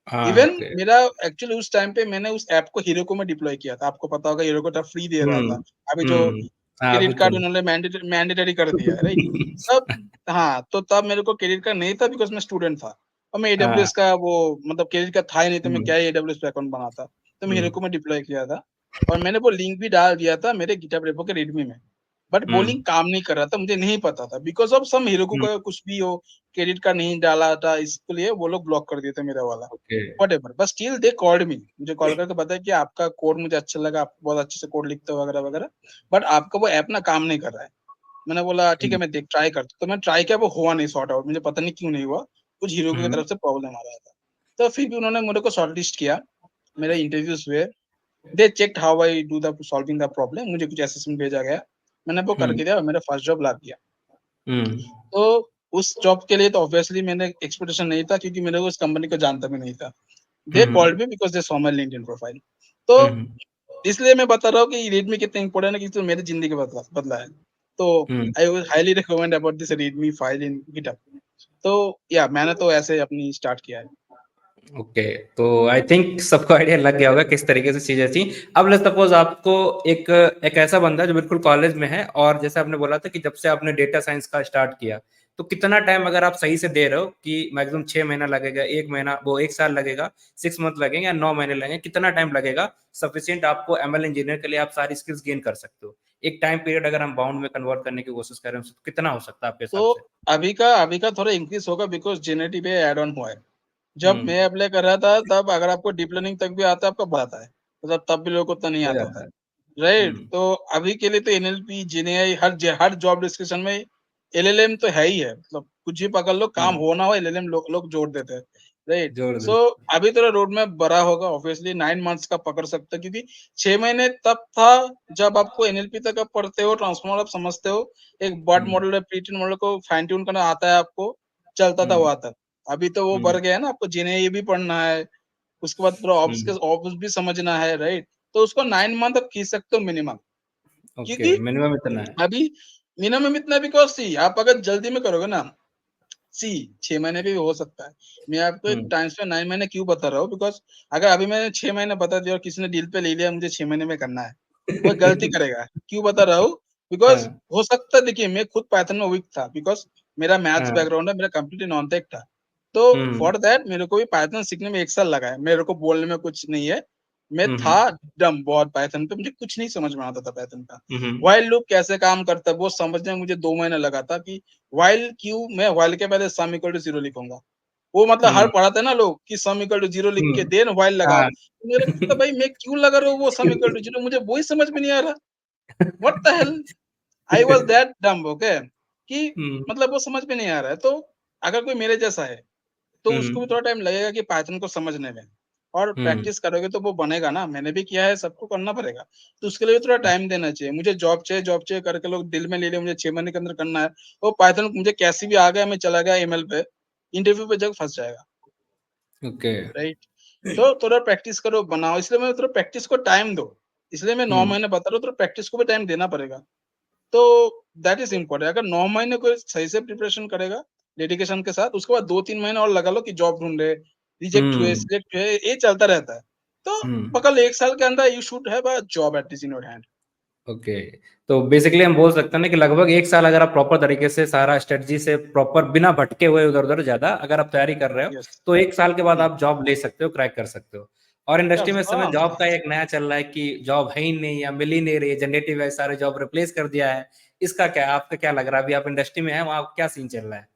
A: हाँ
B: इवन
A: ओके।
B: मेरा एक्चुअली उस टाइम पे मैंने उस ऐप को हीरोको में डिप्लॉय किया था, आपको पता होगा हीरोको तब फ्री दे रहा था।
A: हम्म
B: अभी जो
A: हाँ
B: क्रेडिट कार्ड
A: बिल्कुल।
B: उन्होंने मैंडेटरी कर दिया है, राइट। तब, हाँ, तो तब मेरे को क्रेडिट कार्ड नहीं था बिकॉज मैं स्टूडेंट था, और मैं
A: हाँ
B: एडब्ल्यूएस का वो मतलब क्रेडिट कार्ड था ही नहीं, तो मैं
A: हम्म
B: क्या एडब्ल्यूएस पे अकाउंट बनाता। तो मैं
A: हम्म
B: हीरोको में डिप्लॉय किया था, और मैंने वो लिंक भी डाल दिया था मेरे गिटहब रेपो के रेडमी में। बट वो
A: हम्म
B: लिंक काम नहीं कर रहा था, मुझे नहीं पता था, बिकॉज ऑफ सम हीरोको
A: हम्म,
B: का कुछ भी हो, क्रेडिट कार्ड नहीं डाला था, इसके लिए वो लोग ब्लॉक कर दिए थे मेरा वाला।
A: Okay.
B: Whatever, but still they called me, मुझे कॉल करके बताया कि आपका कोड मुझे अच्छा लगा, आप बहुत अच्छे से कोड लिखते हो वगैरह वगैरह, बट आपका वो ऐप ना काम नहीं कर रहा है। मैंने बोला ठीक है,
A: हम्म
B: मैं देख ट्राई करता, तो मैं ट्राई किया, वो हुआ नहीं सॉर्ट आउट, मुझे पता नहीं क्यों नहीं हुआ, कुछ हीरो की
A: हम्म
B: तरफ से प्रॉब्लम आ रहा था। तो फिर भी उन्होंने मेरे को शॉर्टलिस्ट किया, मेरे इंटरव्यूज हुए, they checked how I do the solving the problem, मुझे कुछ असेसमेंट भेजा गया, मैंने वो
A: हम्म
B: करके दिया और मेरा फर्स्ट जॉब लग गया।
A: हम्म
B: तो उस जॉब के लिए तो ऑब्वियसली मैंने एक्सपेक्टेशन नहीं था, क्योंकि मेरे को उस कंपनी को जानता भी नहीं था। They
A: hmm
B: called me because they saw my LinkedIn profile. तो
A: हम्म
B: इसलिए मैं बता रहा हूँ कि रेडमी कितना इंपॉर्टेंट है, क्योंकि तो मेरी ज़िंदगी बदला बदला है। तो
A: hmm,
B: I would highly recommend about this readme file in GitHub. तो या मैंने तो ऐसे अपनी स्टार्ट किया है।
A: ओके। तो आई थिंक सबको आइडिया लग गया होगा किस तरीके से चीजें थी। अब लेट्स सपोज आपको एक एक ऐसा बंदा जो बिल्कुल कॉलेज में है, और जैसे आपने बोला था कि जब से आपने डेटा साइंस का स्टार्ट किया, तो कितना टाइम अगर आप सही से दे रहे हो कि मैक्सिमम 6 महीना लगेगा, 1 महीना, वो 1 साल लगेगा, 6 मंथ लगेंगे या 9 महीने लगेंगे, कितना टाइम लगेगा सफिशियंट आपको एमएल इंजीनियर के लिए आप सारी स्किल्स गेन कर सकते हो? एक टाइम पीरियड अगर हम बाउंड में कन्वर्ट करने की कोशिश करें तो कितना हो सकता है आपके हिसाब
B: तो
A: से?
B: अभी का थोड़ा इंक्रीज होगा बिकॉज जेनेटिव पे ऐड ऑन हुआ है। जब
A: हम्म।
B: मैं अप्लाई कर रहा था तब अगर आपको डीप लर्निंग तक भी आता है आपका बढ़ता है, मतलब तब भी लोगों को उतना नहीं
A: हो
B: आता
A: जाता
B: था।
A: है।
B: राइट,
A: हम्म।
B: तो अभी के लिए तो एनएलपी जेनेआई हर जॉब डिस्क्रिप्शन में एलएलएम तो है ही है, मतलब कुछ भी पकड़ लो, काम
A: हम्म।
B: हो ना हो एलएलएम लोग जोड़ देते हैं। राइट,
A: जोड़
B: सो
A: दो।
B: अभी तेरा रोड मैप बड़ा होगा, ऑब्वियसली 9 मंथ्स का पकड़ सकते हो, क्योंकि 6 महीने तब था जब आपको एनएलपी तक आप पढ़ते हो, ट्रांसफॉर्मर आप समझते हो, एक बर्ट
A: हम्म।
B: मॉडल या प्रीट्रेन मॉडल को फाइन ट्यून करना आता है आपको, चलता था
A: हम्म।
B: वहां तक। अभी तो वो बढ़
A: हम्म।
B: गया है ना, आपको जेनेआई भी पढ़ना है, उसके बाद पूरा
A: हम्म।
B: ऑप्स भी समझना है। राइट, तो उसको 9 मंथ आप खींच सकते हो मिनिमम,
A: ओके,
B: क्योंकि
A: मिनिमम इतना है।
B: अभी मिनिमम इतना, बिकॉज़ सी आप अगर जल्दी में करोगे ना, सी 6 महीने पे भी हो सकता है। मैं आपको एक
A: हम्म।
B: टाइम स्पैन 9 महीने क्यों बता रहा हूँ, बिकॉज़ अगर अभी मैंने 6 महीने बता दिया और किसी ने डील पे ले लिया मुझे 6 महीने में करना है, वो गलती करेगा। क्यों बता रहा हूँ? बिकॉज़
A: हाँ।
B: हो सकता है, देखिए मैं खुद पाइथन में वीक था, बिकॉज़ मेरा मैथ्स
A: हाँ।
B: बैकग्राउंड है, मेरा कंप्लीटली नॉन-टेक था। तो
A: हम्म।
B: फॉर दैट मेरे को भी पाइथन सीखने में 1 साल लगा है। मेरे को बोलने में कुछ नहीं है। मैं था
A: हम्म।
B: डम्ब बहुत पाइथन पे, मुझे कुछ नहीं समझ में आता था पाइथन का।
A: हम्म।
B: व्हाइल लूप कैसे काम करता है वो समझने में मुझे 2 महीने लगा था, कि व्हाइल क्यों मैं व्हाइल के पहले सम इक्वल टू 0 लिखूँगा। वो मतलब हर
A: हम्म।
B: पढ़ाते हैं ना लोग कि सम इक्वल टू 0 लिख के
A: हम्म।
B: देन व्हाइल लगाओ।
A: हाँ।
B: तो मेरे को लगता भाई मैं क्यों लगा रहा हूँ वो सम इक्वल टू 0, मुझे वो ही समझ में नहीं आ रहा। What the hell! I was that dumb, okay, कि
A: हम्म।
B: मतलब वो समझ में नहीं आ रहा है। तो अगर कोई मेरे जैसा है तो उसको भी
A: हम्म।
B: थोड़ा टाइम लगेगा कि पाइथन को समझने में, और
A: हम्म।
B: प्रैक्टिस करोगे तो वो बनेगा ना। मैंने भी किया है, सबको करना पड़ेगा। तो उसके लिए भी थोड़ा टाइम देना चाहिए। मुझे जॉब चाहिए करके लोग दिल में ले लिए, मुझे 6 महीने के अंदर करना है। वो पाइथन मुझे कैसे भी आ गया, मैं चला गया ईमेल पे, इंटरव्यू पे जाके फँस जाएगा।
A: ओके।
B: राइट, तो थोड़ा प्रैक्टिस करो, बनाओ। इसलिए मैं थोड़ा प्रैक्टिस को टाइम दो। इसलिए मैं 9
A: हम्म।
B: महीने बता रहा हूँ, थोड़ा प्रैक्टिस को भी टाइम देना पड़ेगा। तो दैट इज़ इम्पोर्टेंट। अगर 9 महीने कोई सही से प्रिपरेशन करेगा, डेडिकेशन के साथ, उसके बाद 2-3 महीने और लगा लो कि जॉब ढूँढे, रिजेक्ट हुए,
A: हम्म।
B: सिलेक्ट हुए, ये चलता रहता है। तो
A: हम्म।
B: पकड़ लो 1 साल के अंदर you should have a job at least in your hand.
A: Okay. तो बेसिकली हम बोल सकते हैं ना कि लगभग 1 साल अगर आप प्रॉपर तरीके से सारा स्ट्रेटजी से प्रॉपर बिना भटके हुए इधर उधर ज्यादा अगर आप तैयारी कर रहे हो,
B: यस।
A: तो 1 साल के बाद
B: हुँ,
A: आप जॉब ले सकते हो, क्रैक कर सकते हो। और इंडस्ट्री
B: यस
A: में इस समय
B: आराम से।
A: जॉब का एक नया चल रहा है कि जॉब है ही नहीं या मिल ही नहीं रही है, जनरेटिव है, सारे जॉब रिप्लेस कर दिया है। इसका क्या आपका क्या लग रहा है? अभी आप इंडस्ट्री में है, वहाँ क्या सीन चल रहा है?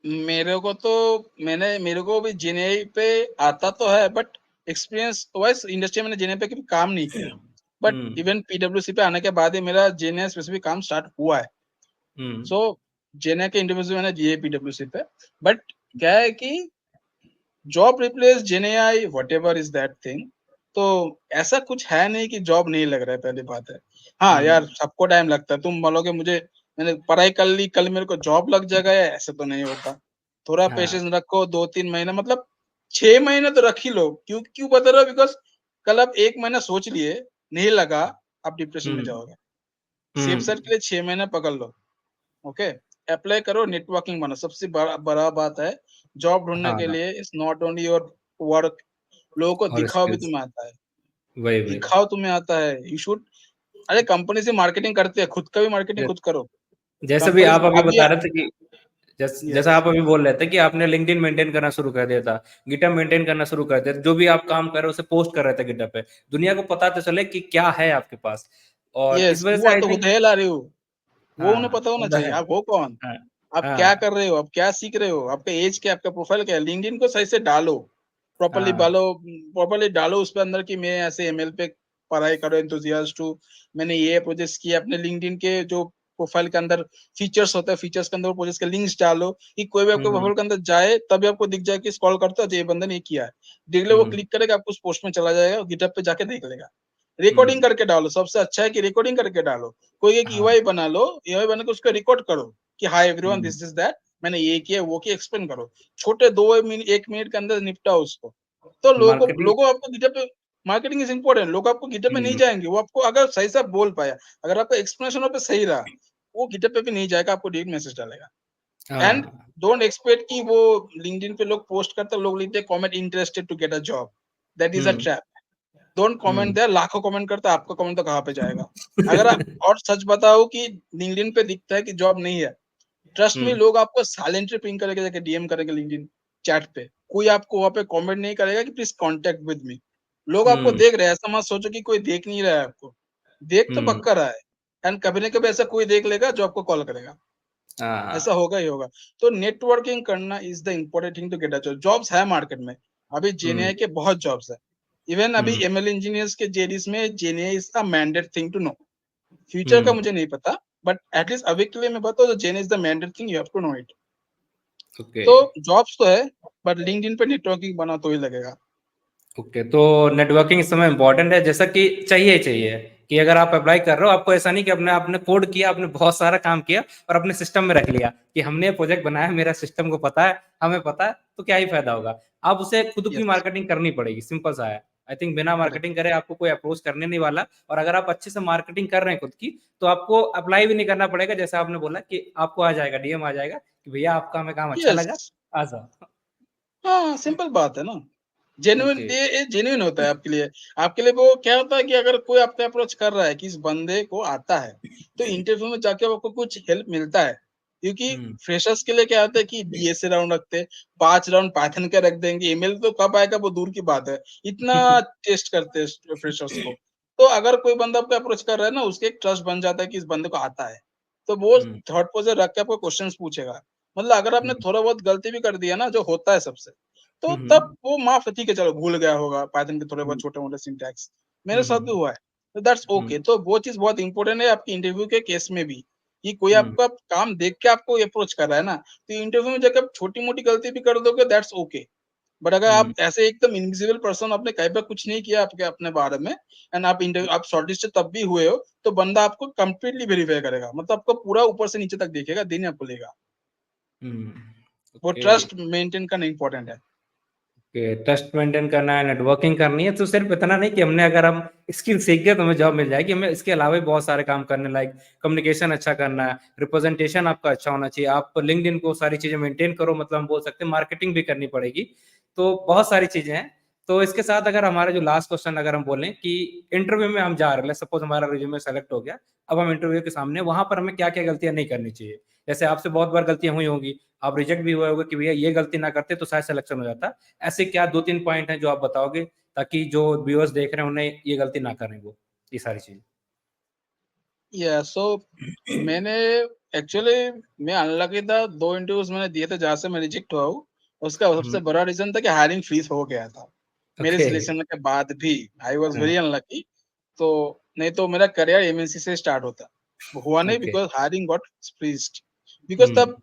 B: मेरे को तो मेरे को भी जेनेई पे आता तो है, बट एक्सपीरियंस वाइज़ इंडस्ट्री में मैंने जेनेई पे कभी काम नहीं किया। But
A: hmm.
B: इवन पीडब्ल्यूसी पे आने के बाद ही मेरा जेनेई स्पेसिफिक काम स्टार्ट हुआ है।
A: हम्म।
B: सो जेनेई के इंटरव्यूज़ मैंने दिए पीडब्ल्यूसी पे। बट क्या है कि job replace GenAI whatever is that thing, तो ऐसा कुछ है नहीं कि जॉब नहीं लग रहा है, पहली बात है। हाँ, यार
A: हम्म।
B: सबको टाइम लगता है। तुम बोलोगे मुझे मैंने पढ़ाई कर ली, कल मेरे को जॉब लग जाएगा, या ऐसे तो नहीं होता। थोड़ा
A: हाँ।
B: पेशेंस रखो, 2-3 महीने, मतलब 6 महीने तो रख ही लो। क्यों क्यों बता रहा हूँ? बिकॉज़ कल आप 1 महीना सोच लिए, नहीं लगा, आप डिप्रेशन में
A: हम्म।
B: जाओगे। सेफ साइड
A: हम्म।
B: के लिए 6 महीने पकड़ लो। ओके, अप्लाई करो, नेटवर्किंग बनो। सबसे बड़ा बड़ा बात है, जॉब ढूँढने के
A: हाँ।
B: लिए it's not only your work, लोगों को
A: और
B: दिखाओ भी
A: स्किल्स।
B: तुम्हें आता है,
A: वही वही।
B: दिखाओ तुम्हें आता है, यू शुड। अरे कंपनी से मार्केटिंग करते हैं, खुद का भी मार्केटिंग खुद करो।
A: जैसे भी
B: कंपनी
A: आप
B: से
A: अभी
B: अभी
A: बता रहे थे कि जैसा
B: यस,
A: आप अभी बोल रहे थे कि आपने लिंक्डइन मेंटेन करना शुरू कर दिया था, गिटहब मेंटेन करना शुरू कर दिया था, जो भी आप काम कर रहे हो उसे पोस्ट कर रहे थे गिटहब पे, दुनिया को पता तो चले कि क्या है आपके पास। और इस
B: यस,
A: वजह
B: हू
A: से
B: are
A: I
B: who
A: think.
B: The hell are you? वो उन्हें
A: हाँ,
B: पता होना
A: वो तो
B: चाहिए,
A: है।
B: आप हो कौन?
A: हाँ।
B: आप क्या
A: हाँ।
B: कर रहे हो? आप क्या सीख रहे हो? आपका ऐज क्या है? आपका प्रोफाइल क्या है? लिंक्डइन को सही से डालो,
A: हाँ।
B: प्रॉपर्ली डालो उसपे अंदर कि मैं ऐसे एमएल पे पढ़ाई कर रहा हूँ, एंथुसियास्ट हूँ, मैंने ये प्रोजेक्ट्स किए। अपने लिंक्डइन के जो प्रोफाइल के अंदर फीचर्स होता है, फीचर्स के अंदर वो प्रोजेक्ट्स के लिंक्स डालो, कि कोई भी आपके
A: हम्म।
B: प्रोफाइल के अंदर जाए तभी आपको दिख जाए कि स्क्रॉल करते हो, अच्छा ये बंदे ने ये किया है। देख ले, वो
A: हम्म।
B: क्लिक करेगा, आपको उस पोस्ट में चला जाएगा, गिटहब पे जाके देख लेगा। रिकॉर्डिंग
A: हम्म।
B: करके डालो, सबसे अच्छा है कि रिकॉर्डिंग करके डालो। कोई एक
A: हाँ।
B: यूआई बना लो, यूआई बना के उसको रिकॉर्ड करो कि hi everyone
A: hmm.
B: This is that, मैंने ये किया, वो किया, एक्सप्लेन करो। छोटे 2 मिनट 1 मिनट के अंदर निपटाओ उसको। तो
A: मार्केटिंग।
B: लोगों आपको गिटहब पे, मार्केटिंग इज़ इम्पोर्टेंट। लोग आपको गिटहब पे नहीं
A: हम्म।
B: जाएँगे, वो आपको अगर सही से आप बोल पाया, अगर आपका एक्सप्लेनेशन वहाँ पे सही रहा, वो गिटहब पे भी नहीं जाएगा, आपको डायरेक्ट मैसेज डालेगा। एंड
A: हाँ।
B: डोंट एक्सपेक्ट कि वो लिंक्डइन पे लोग पोस्ट करते हैं, लोग लिखते हैं comment interested to get a job, that is a
A: hmm.
B: Trap. Don't comment
A: hmm.
B: There, लाखों कमेंट करता है, आपका कमेंट तो कहाँ पे जाएगा? अगर आप और सच बताओ कि लिंक्डइन पे दिखता है कि जॉब नहीं है, ट्रस्ट में लोग आपको साइलेंटली पिंग करेंगे, जाके डीएम करेंगे लिंक्डइन चैट पे। कोई आपको वहाँ पे कमेंट नहीं करेगा कि प्लीज कांटेक्ट विद मी। लोग आपको देख रहे हैं, ऐसा मत सोचो कि कोई देख नहीं रहा है आपको। देख तो पक्का रहा है, एंड कभी ना कभी ऐसा कोई देख लेगा जो आपको कॉल करेगा। ऐसा होगा ही होगा। तो नेटवर्किंग करना is the important thing to get a job. Jobs है मार्केट में, अभी जेएनआई के बहुत जॉब्स है। इवन अभी एमएल इंजीनियर्स के जेडीज में GenAI is a mandate thing to know. Future का मुझे नहीं पता, बट एटलीस्ट अभी के लिए मैं बताऊं तो GenAI is the mandate thing, you have to know it.
A: Okay
B: तो जॉब्स तो है, बट लिंक्डइन पे नेटवर्किंग बना तो ही लगेगा।
A: ओके। तो नेटवर्किंग इस समय इम्पोर्टेंट है, जैसा कि चाहिए चाहिए कि अगर आप अप्लाई कर रहे हो, आपको ऐसा नहीं कि अपने आपने कोड किया, आपने बहुत सारा काम किया और अपने सिस्टम में रख लिया कि हमने ये प्रोजेक्ट बनाया, मेरा सिस्टम को पता है, हमें पता है, तो क्या ही फायदा होगा। आप उसे खुद की
B: यस,
A: मार्केटिंग करनी पड़ेगी, सिंपल सा है। आई थिंक बिना
B: करेक्ट।
A: मार्केटिंग करे आपको कोई अप्रोच करने नहीं वाला। और अगर आप अच्छे से मार्केटिंग कर रहे हैं खुद की, तो आपको अप्लाई भी नहीं करना पड़ेगा। जैसे आपने बोला कि आपको आ जाएगा, डीएम आ जाएगा कि भैया आपका हमें काम अच्छा
B: यस,
A: लगा, आ जाओ।
B: हाँ, सिंपल बात है ना। Genuine,
A: okay.
B: ये जेन्युइन होता है आपके लिए। आपके लिए वो क्या होता है कि अगर कोई आपसे अप्रोच कर रहा है कि इस बंदे को आता है, तो इंटरव्यू में जाके आपको कुछ हेल्प मिलता है। क्योंकि
A: हम्म।
B: फ्रेशर्स के लिए क्या होता है कि बीएसए राउंड रखते हैं, 5 राउंड पाइथन का रख देंगे, ईमेल तो कब आएगा वो दूर की बात है। इतना टेस्ट करते हैं फ्रेशर्स को। तो अगर कोई बंदा आपको अप्रोच कर रहा है ना, उसके एक ट्रस्ट बन जाता है कि इस बंदे को आता है। तो वो
A: हम्म।
B: थर्ड पोज़ीशन रख के आपको क्वेश्चंस पूछेगा। मतलब अगर आपने
A: हम्म।
B: थोड़ा बहुत गलती भी कर दिया ना, जो होता है सबसे, तो तब
A: हम्म।
B: वो माफ है, ठीक है, चलो भूल गया होगा पाइथन के थोड़े बहुत
A: हम्म।
B: छोटे-मोटे सिंटैक्स। मेरे साथ भी
A: हम्म।
B: हुआ है। तो दैट्स
A: हम्म।
B: ओके। तो वो चीज़ बहुत इम्पोर्टेंट है आपकी इंटरव्यू के केस में भी, कि कोई
A: हम्म।
B: आपका काम देख के आपको अप्रोच कर रहा है ना, तो इंटरव्यू में जाके आप छोटी-मोटी गलती भी कर दोगे, दैट्स ओके। बट अगर आप
A: हम्म।
B: ऐसे एकदम इनविजिबल पर्सन, आपने कहीं पे कुछ नहीं किया आपके अपने बारे में, एंड आप शॉर्टलिस्टेड तब भी हुए हो, तो बंदा आपको कंप्लीटली वेरीफाई करेगा। मतलब आपको पूरा ऊपर से नीचे तक देखेगा, देन ही आपको लेगा।
A: हम्म।
B: वो
A: ओके
B: ट्रस्ट मेंटेन करना इम्पोर्टेंट है।
A: ओके। ट्रस्ट मेंटेन करना है, नेटवर्किंग करनी है, तो सिर्फ इतना नहीं कि हमने अगर हम स्किल सीख गए तो हमें जॉब मिल जाएगी। हमें इसके अलावा भी बहुत सारे काम करने, लाइक कम्युनिकेशन अच्छा करना है, रिप्रेजेंटेशन आपका अच्छा होना चाहिए, आप लिंक्डइन को सारी चीजें मेंटेन करो, मतलब हम बोल सकते हैं मार्केटिंग भी करनी पड़ेगी। तो बहुत सारी चीजें हैं। तो इसके साथ अगर हमारा जो लास्ट क्वेश्चन अगर हम बोलें कि इंटरव्यू में हम जा रहे हैं, सपोज हमारा रिज्यूमे सेलेक्ट हो गया, अब हम इंटरव्यू के सामने, वहां पर हमें क्या क्या गलतियां नहीं करनी चाहिए। जैसे आपसे बहुत बार गलतियां हुई होंगी, आप रिजेक्ट भी हुए होगे कि भैया ये गलती ना करते तो शायद सिलेक्शन हो जाता। ऐसे क्या 2-3 पॉइंट हैं जो आप बताओगे, ताकि जो व्यूअर्स देख रहे हैं उन्हें ये गलती ना करें वो, ये सारी चीज़?
B: या सो मैंने एक्चुअली मैं अनलकी था, 2 इंटरव्यूज़ मैंने दिए थे जहाँ से मैं रिजेक्ट हुआ हूँ। उसका सबसे
A: हुँ,
B: बड़ा रीज़न था कि हायरिंग फ्रीज़ हो गया था। मेरे
A: ओके।
B: सिलेक्शन के बाद भी आई वाज़
A: हाँ,
B: वेरी अनलकी। तो नहीं तो मेरा करियर एमएनसी से स्टार्ट होता। हुआ नहीं,
A: okay.
B: Because hiring got freezed. Because
A: हुँ,
B: तब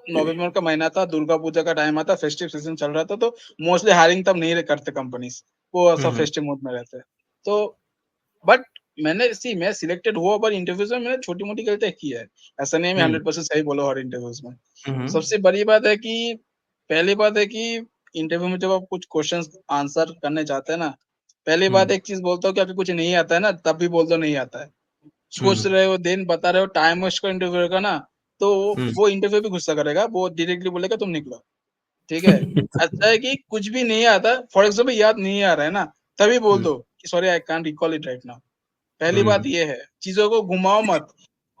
B: नवंबर का महीना था, दुर्गा पूजा का टाइम आता, फेस्टिव सीज़न चल रहा था, तो मोस्टली हायरिंग तब नहीं करते कंपनीज़। वो
A: हुँ,
B: सब
A: हुँ,
B: फेस्टिव मोड में रहते हैं। तो बट मैं सिलेक्टेड हुआ, पर इंटरव्यूज़ में मैंने छोटी-मोटी गलतियाँ की है। ऐसा नहीं है मैं
A: हुँ,
B: 100% सही बोला हूँ हर इंटरव्यूज़ में।
A: हुँ, हुँ,
B: सबसे बड़ी बात है कि पहली बात है कि इंटरव्यू में जब आप कुछ क्वेश्चन्स आंसर करने जाते हैं ना, पहली
A: हुँ,
B: बात एक चीज़ बोलता हूँ कि आपको कुछ नहीं आता है ना, तब भी बोल दो नहीं आता है। सोच
A: हुँ,
B: रहे हो, देन बता रहे हो, टाइम वेस्ट का इंटरव्यू का ना, तो
A: हुँ।
B: वो इंटरव्यू भी गुस्सा करेगा, वो डायरेक्टली बोलेगा तुम निकलो, ठीक है? अच्छा है कि कुछ भी नहीं आता, फॉर एग्ज़ाम्पल याद नहीं आ रहा है ना, तभी बोल
A: हुँ,
B: दो कि sorry I can't recall it right now. पहली बात
A: हुँ,
B: ये है, चीज़ों को घुमाओ मत।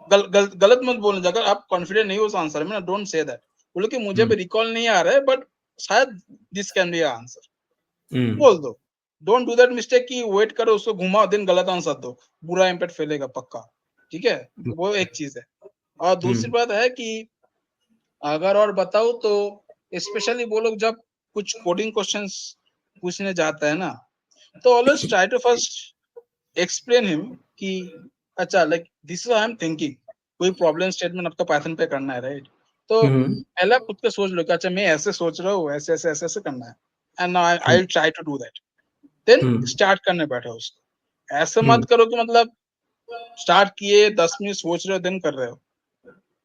B: गल गल गलत मत बोलना, अगर आप कॉन्फिडेंट नहीं हो उस आंसर में ना, डोंट से दैट। बोलो कि मुझे
A: हुँ,
B: अभी रिकॉल नहीं आ रहा है, बट शायद दिस कैन बी आंसर,
A: हुँ,
B: बोल दो। डोंट डू दैट मिस्टेक कि वेट करो, उसको घुमाओ, देन गलत आंसर दो। बुरा इम्पैक्ट फैलेगा पक्का, ठीक है? वो एक चीज़ है। और दूसरी
A: हुँ,
B: बात है कि अगर और बताऊँ तो स्पेशली वो लोग जब कुछ कोडिंग क्वेश्चंस पूछने जाता है ना, तो always try to first explain him कि अच्छा, like this is I am thinking. कोई प्रॉब्लम स्टेटमेंट आपको पाइथन पे करना है, राइट? तो
A: हुँ,
B: पहले आप खुद पे सोच लो कि अच्छा मैं ऐसे सोच रहा हूँ, ऐसे करना है, and now I
A: hmm,
B: will try to do that. Then
A: hmm,
B: start करने बैठो उसको। ऐसे
A: हुँ,
B: मत करो कि मतलब स्टार्ट किए 10 मिनट सोच रहे हो देन कर रहे हो।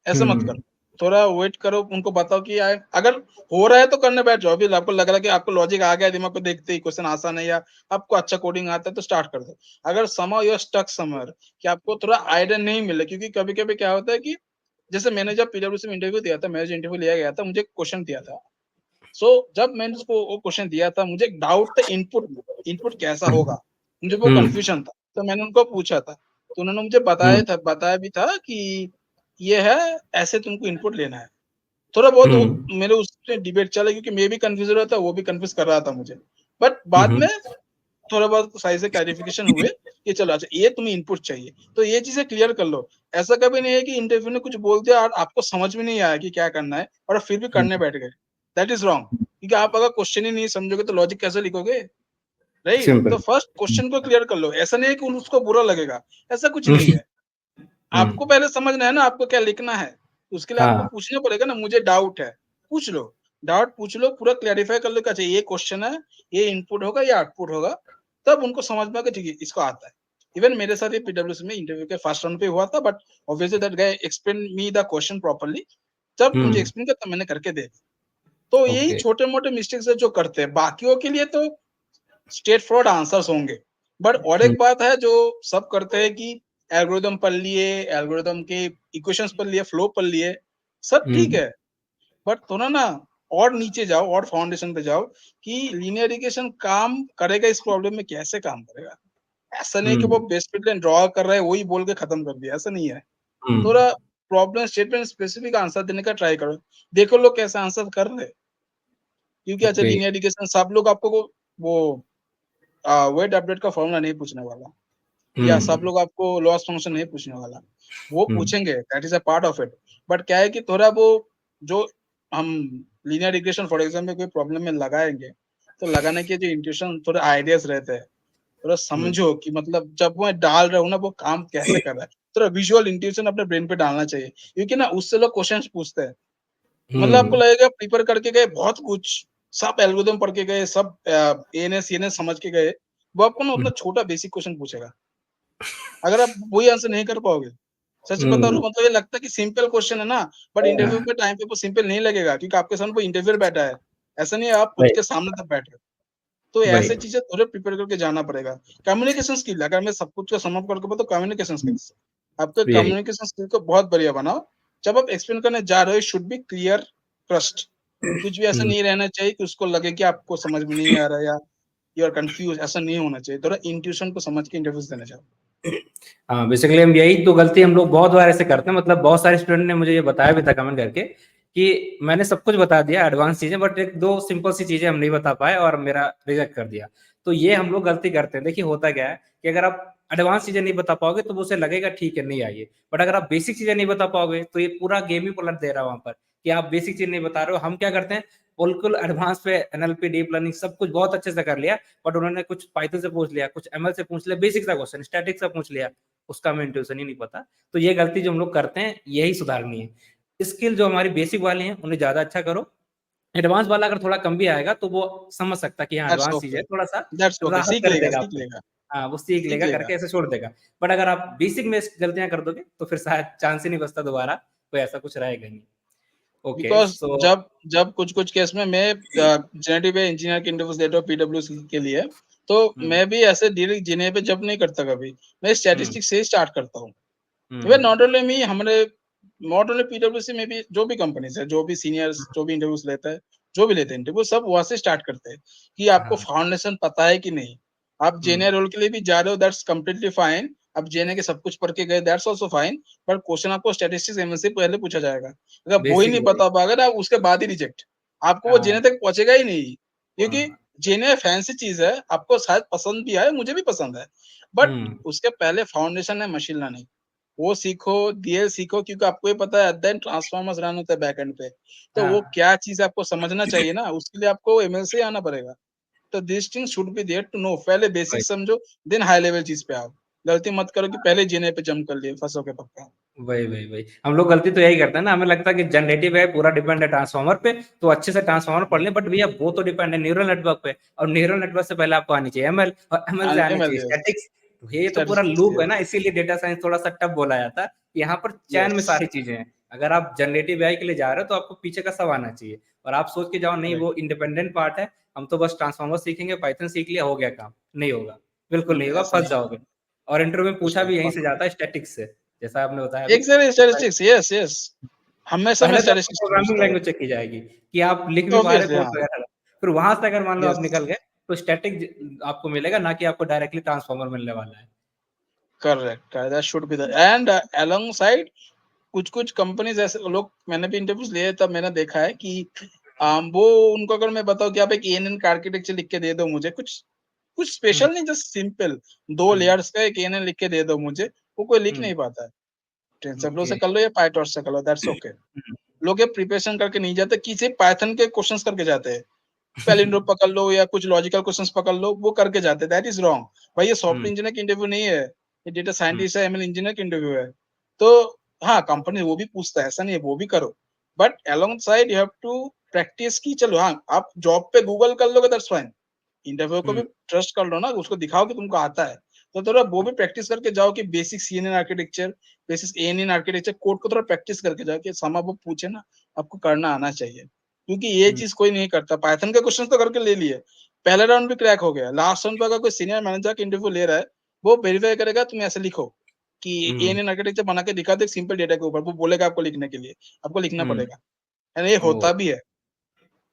B: ऐसा मत
A: हुँ,
B: करो। थोड़ा वेट करो, उनको बताओ कि यार अगर हो रहा है तो करने बैठ जाओ। अभी आपको लग रहा है कि आपको लॉजिक आ गया दिमाग को देखते ही, क्वेश्चन आसान है या आपको अच्छा कोडिंग आता है, तो स्टार्ट कर दो। अगर somehow you are stuck somewhere कि आपको थोड़ा आइडिया नहीं मिले, क्योंकि कभी-कभी क्या होता है कि जैसे मैंने जब पीडब्ल्यूसी में इंटरव्यू दिया था, मेरा जो इंटरव्यू लिया गया था, मुझे एक क्वेश्चन दिया था। सो जब मैंने उसको वो क्वेश्चन दिया था, मुझे एक डाउट था इनपुट में, इनपुट कैसा होगा? मुझे वो
A: हुँ,
B: कन्फ्यूजन था। तो मैंने उनको पूछा था। तो उन्होंने मुझे
A: हुँ,
B: बताया भी था कि ये है, ऐसे तुमको इनपुट लेना है। थोड़ा बहुत वो
A: हम्म
B: मेरे उसमें डिबेट चला क्योंकि मैं भी कंफ्यूज हो रहा था, वो भी कंफ्यूज कर रहा था मुझे। बट बाद
A: हम्म
B: में थोड़ा बहुत सही से क्लैरिफिकेशन हुए कि चलो अच्छा ये तुम्हें इनपुट चाहिए, तो ये चीज़ें क्लियर कर लो। ऐसा कभी नहीं है कि इंटरव्यू ने कुछ बोल दिया और आपको समझ में नहीं आया कि क्या करना है और फिर भी करने बैठ गए। दैट इज़ रॉन्ग, क्योंकि आप अगर क्वेश्चन ही नहीं समझोगे तो लॉजिक कैसे लिखोगे? राइट? तो
A: सिंपल।
B: फर्स्ट क्वेश्चन को क्लियर कर लो। ऐसा नहीं है कि उसको बुरा लगेगा, ऐसा कुछ नहीं है। आपको
A: हम्म
B: पहले समझना है ना आपको क्या लिखना है। उसके लिए आपको
A: हाँ
B: पूछना पड़ेगा ना, मुझे डाउट है, पूछ लो। डाउट पूछ लो, पूरा क्लैरिफ़ाई कर लो कि अच्छा ये क्वेश्चन है, ये इनपुट होगा, ये आउटपुट होगा। तब उनको समझ में आएगा ठीक है, इसको आता है। इवन मेरे साथ ये पीडब्ल्यूसी में इंटरव्यू के फर्स्ट राउंड पे हुआ था, but obviously that guy explain me the question properly. जब मुझे
A: हम्म
B: एक्सप्लेन किया तब मैंने करके दे दिया। तो यही
A: ओके
B: छोटे-मोटे मिस्टेक्स है जो करते हैं। बाकियों के लिए तो स्ट्रेट फॉरवर्ड आंसर्स होंगे। बट और
A: हम्म
B: एक बात है जो सब करते हैं कि एल्गोरिदम पढ़ लिए, एल्गोरिदम के इक्वेशंस पढ़ लिए, फ्लो पढ़ लिए, सब ठीक
A: हम्म
B: है। बट थोड़ा ना और नीचे जाओ और फाउंडेशन पे जाओ कि लीनियर रिग्रेशन काम करेगा इस प्रॉब्लम में, कैसे काम करेगा। ऐसा नहीं है कि वो
A: हम्म
B: बेस्ट फिट लाइन ड्रॉ कर रहा है, वही बोल के खत्म कर दिया, ऐसा नहीं है।
A: हम्म
B: थोड़ा प्रॉब्लम स्टेटमेंट स्पेसिफिक आंसर देने का ट्राई करो। देखो लोग कैसे आंसर कर रहे हैं। क्योंकि अच्छा
A: ओके
B: लीनियर रिग्रेशन सब लोग आपको वो वेट अपडेट का फॉर्मूला नहीं पूछने वाला। या सब
A: हम्म
B: लोग आपको लॉस फंक्शन नहीं पूछने वाला। वो
A: हम्म
B: पूछेंगे, that is a part of it. But क्या है कि थोड़ा वो जो हम लीनियर रिग्रेशन फॉर एग्जाम्पल कोई प्रॉब्लम में लगाएँगे, तो लगाने के जो इंट्यूशन थोड़े आइडियाज़ रहते हैं। थोड़ा
A: हम्म
B: समझो कि मतलब जब मैं डाल रहा हूँ ना वो काम कैसे कर रहा है। थोड़ा विजुअल इंट्यूशन अपने ब्रेन पे डालना चाहिए। क्योंकि ना उससे लोग क्वेश्चन्स पूछते हैं। मतलब आपको
A: हम्म
B: लगेगा प्रिपेयर करके गए बहुत कुछ, सब एल्गोरिदम पढ़ के गए, सब एएनएस, सीएनएस समझ के गए। वो आपको ना उतना छोटा बेसिक क्वेश्चन पूछेगा। अगर आप वही आंसर नहीं कर पाओगे, सच बता रहा
A: हम्म
B: हूँ, मतलब ये लगता है कि सिंपल क्वेश्चन है ना, बट इंटरव्यू के टाइम पे वो सिंपल नहीं लगेगा क्योंकि आपके सामने कोई इंटरव्यूअर बैठा है। ऐसा नहीं है आप खुद
A: राइट
B: के सामने तक बैठ रहे हो। तो ऐसे
A: राइट
B: चीज़ें थोड़े प्रिपेयर करके जाना पड़ेगा। कम्युनिकेशन स्किल अगर मैं सब कुछ का सम अप करके बताऊँ, कम्युनिकेशन स्किल्स। आपके
A: यही
B: कम्युनिकेशन स्किल को बहुत बढ़िया बनाओ। जब आप एक्सप्लेन करने जा रहे हो, शुड बी क्लियर, ट्रस्ट। कुछ भी ऐसा
A: हम्म
B: नहीं रहना चाहिए कि उसको लगे कि आपको समझ में नहीं आ रहा है या यू आर कन्फ्यूज़, ऐसा नहीं होना चाहिए। थोड़ा इंट्यूशन को समझ के इंटरव्यूज़ देना चाहिए।
A: हाँ बेसिकली हम यही तो गलती हम लोग बहुत बार ऐसे करते हैं, मतलब बहुत सारे स्टूडेंट ने मुझे ये बताया भी था कमेंट करके कि मैंने सब कुछ बता दिया एडवांस चीजें, बट एक दो सिंपल सी चीजें हम नहीं बता पाए और मेरा रिजेक्ट कर दिया। तो ये हम लोग गलती करते हैं। देखिए होता क्या है कि अगर आप एडवांस चीजें नहीं बता पाओगे तो उसे लगेगा ठीक है नहीं आइए, बट अगर आप बेसिक चीजें नहीं बता पाओगे तो ये पूरा गेम ही पलट दे रहा है वहां पर कि आप बेसिक चीज नहीं बता रहे हो। हम क्या करते हैं, बिल्कुल एडवांस पे एनएलपी डीप लर्निंग सब कुछ बहुत अच्छे से कर लिया, बट उन्होंने कुछ पाइथन से पूछ लिया, कुछ एमएल से पूछ लिया, बेसिक सा क्वेश्चन स्टैटिक से पूछ लिया, उसका हमें इंट्यूशन ही नहीं पता। तो ये गलती जो हम लोग करते हैं यही सुधारनी है। स्किल जो हमारी बेसिक वाली हैं उन्हें ज्यादा अच्छा करो, एडवांस वाला अगर थोड़ा कम भी आएगा तो वो समझ सकता है कि हाँ
B: दैट्स
A: एडवांस चीज
B: ओके,
A: है, थोड़ा सा
B: दैट्स ओके,
A: राहत
B: सीख
A: कर
B: लेगा,
A: देगा
B: सीख
A: आपको।
B: लेगा,
A: हाँ वो सीख
B: सीख
A: लेगा
B: लेगा।
A: करके ऐसे छोड़ देगा। बट अगर आप बेसिक में गलतियां कर दोगे तो फिर शायद चांस ही नहीं बचता दोबारा, कोई ऐसा कुछ रहेगा नहीं। ओके
B: बिकॉज़
A: सो
B: जब जब कुछ-कुछ केस में मैं जनरेटिव एआई इंजीनियर के इंटरव्यूज़ देता हूँ पीडब्ल्यूसी के लिए, तो
A: हम्म
B: मैं भी ऐसे डायरेक्ट जेने पे जंप नहीं करता कभी। मैं
A: हम्म
B: स्टैटिस्टिक्स से ही स्टार्ट करता हूँ। Even
A: hmm
B: not only me, हमारे नॉट ओनली पीडब्ल्यूसी में भी जो भी कंपनीज़ है, जो भी सीनियर्स जो भी इंटरव्यूज़ लेता है, जो भी लेते हैं इंटरव्यू, सब वहाँ से स्टार्ट करते हैं कि आपको
A: हाँ
B: फाउंडेशन पता है कि नहीं। आप जेने रोल के लिए भी जा रहे हो, दैट्स कंप्लीटली फाइन। आप जेने के सब कुछ पढ़ के गए, दैट्स आल्सो फाइन। पर क्वेश्चन आपको स्टैटिस्टिक्स एमएल से पहले पूछा जाएगा। अगर वो ही
A: बेसिक
B: नहीं
A: वही।
B: बता पाओगे ना, उसके बाद ही रिजेक्ट। आपको वो जेने
A: हाँ
B: तक पहुँचेगा ही नहीं। क्योंकि
A: हाँ
B: जेने फैंसी चीज़ है, आपको शायद पसंद भी आए, मुझे भी पसंद है। बट
A: हम्म
B: उसके पहले फाउंडेशन है मशीन लर्निंग। वो सीखो, डीएल सीखो, क्योंकि आपको ये पता है at the end transformers run होता है बैकएंड पे। तो वो
A: हाँ
B: क्या चीज़ आपको समझना चाहिए ना, उसके लिए आपको एमएल से ही आना पड़ेगा। तो this thing should be there to know. पहले बेसिक
A: वही
B: समझो, देन हाई लेवल चीज़ पे आओ। गलती मत करो कि पहले जीने पे जंप कर लिए, फँसोगे पक्का।
A: वही वही वही हम लोग गलती तो यही करते हैं ना, हमें लगता है कि जनरेटिव है पूरा डिपेंड है ट्रांसफॉर्मर पे, तो अच्छे से ट्रांसफॉर्मर पढ़ लें, बट भैया वो तो डिपेंड है न्यूरल नेटवर्क पे, और न्यूरल नेटवर्क से पहले आपको आनी चाहिए एमएल, और एमएल से आनी
B: एमएल
A: चाहिए
B: यस,
A: स्टैटिक्स। ये तो पूरा
B: स्टैटिस्टिक्स
A: लूप है
B: यस,
A: ना, इसीलिए डेटा साइंस थोड़ा सा टफ बोला जाता है। यहाँ पर चैन में
B: यस,
A: सारी चीजें हैं। अगर आप जनरेटिव एआई के लिए जा रहे हो तो आपको पीछे का सब आना चाहिए, और आप सोच के जाओ नहीं
B: करेक्ट।
A: वो इंडिपेंडेंट पार्ट है, हम तो बस ट्रांसफॉर्मर सीखेंगे, पाइथन सीख लिया हो गया काम, नहीं होगा। बिल्कुल नहीं होगा,
B: ऐसा
A: फंस
B: नहीं होगा।
A: जाओगे। और इंटरव्यू में पूछा
B: कुछ नहीं,
A: भी यहीं से
B: पक्का।
A: जाता है स्टैटिक्स से, जैसा आपने बताया अभी।
B: Exactly statistics, yes, yes. हमेशा मैं
A: पहले तो आपको
B: स्टैटिस्टिक्स से
A: प्रोग्रामिंग
B: पूछता हूँ।
A: लैंग्वेज चेक की जाएगी कि आप लिख भी पा रहे
B: ऑब्वियसली
A: कोड
B: हाँ,
A: वगैरह। फिर वहां से अगर मान लो आप
B: यस।
A: निकल गए तो स्टैटिक आपको मिलेगा, ना कि आपको डायरेक्टली ट्रांसफॉर्मर मिलने वाला है।
B: Correct. That should be the and alongside. कुछ कंपनीज ऐसे लोग, मैंने भी इंटरव्यूज लिए तब मैंने देखा है कि वो उनको अगर मैं बताऊं कि आप एक एएनएन का आर्किटेक्चर लिख के दे दो मुझे, कुछ कुछ
A: हुँ,
B: स्पेशल नहीं, जस्ट सिंपल 2
A: हुँ,
B: लेयर्स का एक एएनएन लिख के दे दो मुझे, वो कोई लिख
A: हुँ,
B: नहीं पाता है। TensorFlow
A: okay.
B: से कर लो या पाइटॉर्च से कर लो, दैट्स ओके।
A: हुँ,
B: लोग ये प्रिपरेशन करके नहीं जाते, किसी पाइथन के क्वेश्चंस करके जाते हैं। पैलिंड्रोम पकड़ लो या कुछ लॉजिकल क्वेश्चंस पकड़ लो, वो करके जाते हैं, दैट इज रॉन्ग। भाई ये
A: हुँ,
B: सॉफ्टवेयर इंजीनियर की इंटरव्यू नहीं है, ये डेटा
A: हुँ,
B: साइंटिस्ट है, एमएल इंजीनियर की इंटरव्यू है। तो हाँ, कंपनी वो भी पूछता है, ऐसा नहीं है, वो भी करो, but alongside you have to practise की। चलो हाँ, आप जॉब पे गूगल कर लोगे दैट्स फाइन, इंटरव्यू को भी
A: हुँ,
B: ट्रस्ट कर लो ना, उसको दिखाओ कि तुमको आता है। तो थोड़ा वो भी प्रैक्टिस करके जाओ कि basic CNN architecture, basic ANN architecture code को थोड़ा प्रैक्टिस करके जाओ कि समा वो पूछे ना, आपको करना आना चाहिए। क्योंकि ये
A: हुँ,
B: चीज़ कोई नहीं करता। पाइथन के क्वेश्चन तो करके ले लिए, पहला राउंड भी क्रैक हो गया। लास्ट राउंड पे अगर कोई सीनियर मैनेजर का इंटरव्यू ले रहा है, वो वेरीफाई करेगा तुम ऐसे लिखो कि
A: हुँ,
B: एएनएन आर्किटेक्चर बना के दिखा दो एक सिंपल डेटा के ऊपर, वो बोलेगा आपको लिखने के लिए, आपको लिखना
A: हुँ,
B: पड़ेगा। एंड ये
A: ओह!
B: होता भी है।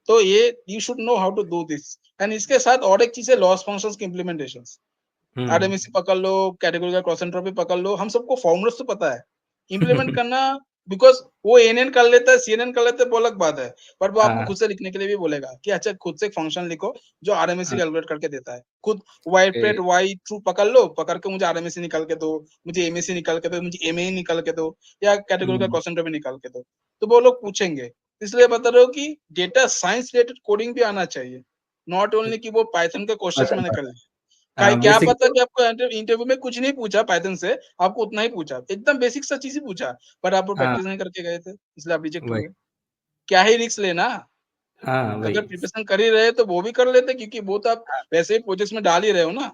B: तो ये you should know how to do this. And इसके साथ और एक चीज़ है, लॉस फंक्शंस की इम्प्लीमेंटेशंस।
A: हुँ,
B: आरएमएससी पकड़ लो, कैटेगोरिकल क्रॉस एंट्रोपी पकड़ लो, हम सबको फॉर्मूलास तो पता है। इम्प्लीमेंट करना, बिकॉज़ वो एएनएन कर लेता है, सीएनएन कर लेता है, वो अलग बात है। बट वो आपको
A: हाँ,
B: खुद से लिखने के लिए भी बोलेगा कि अच्छा खुद से एक फंक्शन लिखो जो आरएमएससी
A: हाँ,
B: कैलकुलेट करके देता है। खुद y
A: okay,
B: pred y true पकड़ लो, पकड़ के मुझे आरएमएससी निकाल के दो, मुझे एमएससी निकाल के दो, मुझे एमए निकाल के दो या कैटेगोरिकल
A: हुँ,
B: क्रॉस एंट्रोपी निकाल के दो। तो वो लोग पूछेंगे। इसलिए बता रहा हूँ कि डेटा साइंस रिलेटेड कोडिंग भी आना चाहिए। नॉट ओनली कि वो पाइथन के क्वेश्चंस
A: पाइथन
B: मैंने कर
A: पाइथन
B: लिए। काय
A: हाँ,
B: क्या
A: बेसिक
B: पता कि आपको इंटरव्यू में कुछ नहीं पूछा पाइथन से, आपको उतना ही पूछा, एकदम बेसिक सा चीज़ ही पूछा, पर आप वो
A: हाँ,
B: प्रैक्टिस नहीं करके गए थे, इसलिए आप रिजेक्ट हो
A: वही,
B: गए। क्या ही रिस्क लेना?
A: हाँ,
B: अगर
A: वही,
B: प्रिपरेशन कर ही रहे हैं तो वो भी कर लेते, क्योंकि वो तो आप वैसे ही प्रोजेक्ट्स में डाल ही रहे हो ना।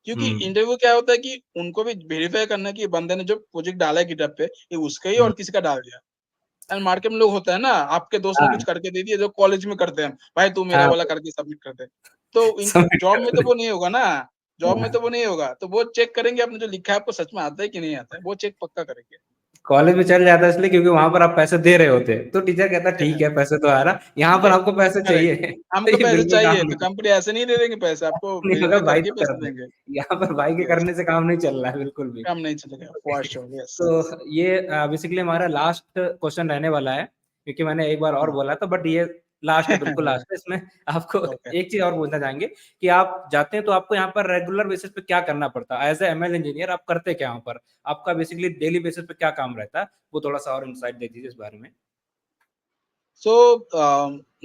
B: क्योंकि
A: हुँ,
B: इंटरव्यू क्या होता है कि उनको भी वेरीफाई करना है कि बंदे ने जो प्रोजेक्ट डाला है गिटहब पे, ये उसका ही
A: हुँ,
B: और किसी का डाल दिया। एंड मार्केट में लोग होता है ना, आपके दोस्त ने
A: हाँ,
B: कुछ करके दे दिया जो कॉलेज में करते हैं हम, भाई तू मेरा
A: हाँ,
B: वाला करके सबमिट कर दे। तो इन
A: समझ
B: जॉब में
A: गया
B: तो वो नहीं होगा ना, जॉब में
A: हाँ,
B: तो वो नहीं होगा। तो वो चेक करेंगे आपने जो लिखा है आपको सच में आता है कि नहीं आता है, वो चेक पक्का करेंगे।
A: कॉलेज में चल जाता है इसलिए क्योंकि वहाँ पर आप पैसे दे रहे होते हैं, तो टीचर कहता है ठीक है पैसे तो आ रहा, यहाँ
B: ठीक
A: पर
B: है,
A: आपको पैसे
B: करेक्ट।
A: चाहिए, तो
B: हमको
A: ये
B: पैसे
A: बिल्कुल
B: चाहिए
A: काम
B: तो
A: नहीं
B: कंपनी ऐसे नहीं दे देंगे पैसे, आपको
A: नहीं होगा
B: वेरीफाई
A: भाई
B: करके
A: के
B: पैसे
A: कर दे,
B: देंगे।
A: यहाँ पर भाई के
B: यस,
A: करने से काम नहीं चल रहा है बिल्कुल भी।
B: काम नहीं चलेगा फॉर श्योर, यस।
A: तो ये बेसिकली हमारा लास्ट क्वेश्चन रहने वाला है, क्योंकि मैंने एक बार और
B: हुँ।
A: बोला था बट ये लास्ट है, बिल्कुल लास्ट है। इसमें आपको
B: ओके।
A: एक चीज़ और पूछना चाहेंगे कि आप जाते हैं तो आपको यहाँ पर रेगुलर बेसिस पे क्या करना पड़ता है? एज़ अ एमएल इंजीनियर आप करते क्या वहाँ पर? आपका बेसिकली डेली बेसिस पे क्या काम रहता है? वो थोड़ा-सा और इनसाइट दे दीजिए इस बारे में।
B: सो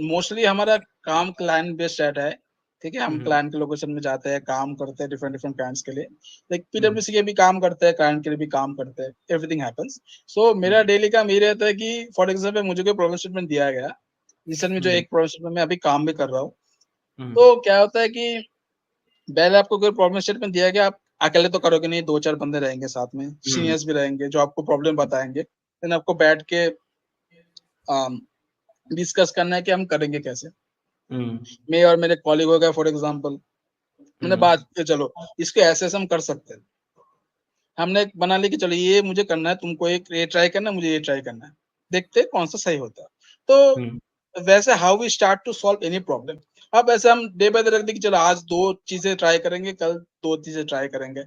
B: मोस्टली हमारा काम क्लाइंट बेस्ड रहता है, ठीक है?
A: हुँ,
B: हम
A: हुँ,
B: क्लाइंट के लोकेशन में जाते हैं, काम करते हैं डिफरेंट डिफरेंट क्लाइंट्स के लिए। लाइक
A: हुँ,
B: पीडब्ल्यूसी के भी काम करते हैं, क्लाइंट के लिए भी काम करते हैं, एवरीथिंग हैपेंस। सो
A: हुँ,
B: मेरा डेली काम ये रहता है कि फॉर एग्जांपल मुझे कोई प्रॉब्लम स्टेटमेंट दिया गया, रिसेंट में जो
A: हुँ,
B: एक प्रॉब्लम स्टेटमेंट मैं अभी काम भी कर रहा हूँ।
A: हुँ,
B: तो क्या होता है कि पहले आपको कोई प्रॉब्लम स्टेटमेंट दिया गया, आप अकेले तो करोगे नहीं, 2-4 बंदे रहेंगे साथ में,
A: हुँ,
B: सीनियर्स भी रहेंगे जो आपको प्रॉब्लम बताएँगे। देन आपको बैठ के अ, डिस्कस करना है कि हम करेंगे कैसे?
A: हुँ,
B: मैं और मेरे कॉलीग हो गए फॉर एग्जांपल, मैंने
A: हुँ,
B: बात की चलो इसको ऐसे-ऐसे हम कर सकते हैं। हमने एक बना ली कि चलो ये मुझे करना है, तुमको एक ये ट्राई करना है, मुझे ये ट्राई करना है। देखते हैं कौन-सा सही होता है।
A: हुँ,
B: तो वैसे how we start to solve any problem. अब ऐसे हम डे बाय डे रख दें कि चलो आज 2 चीज़ें ट्राई करेंगे, कल 2 चीज़ें ट्राई करेंगे।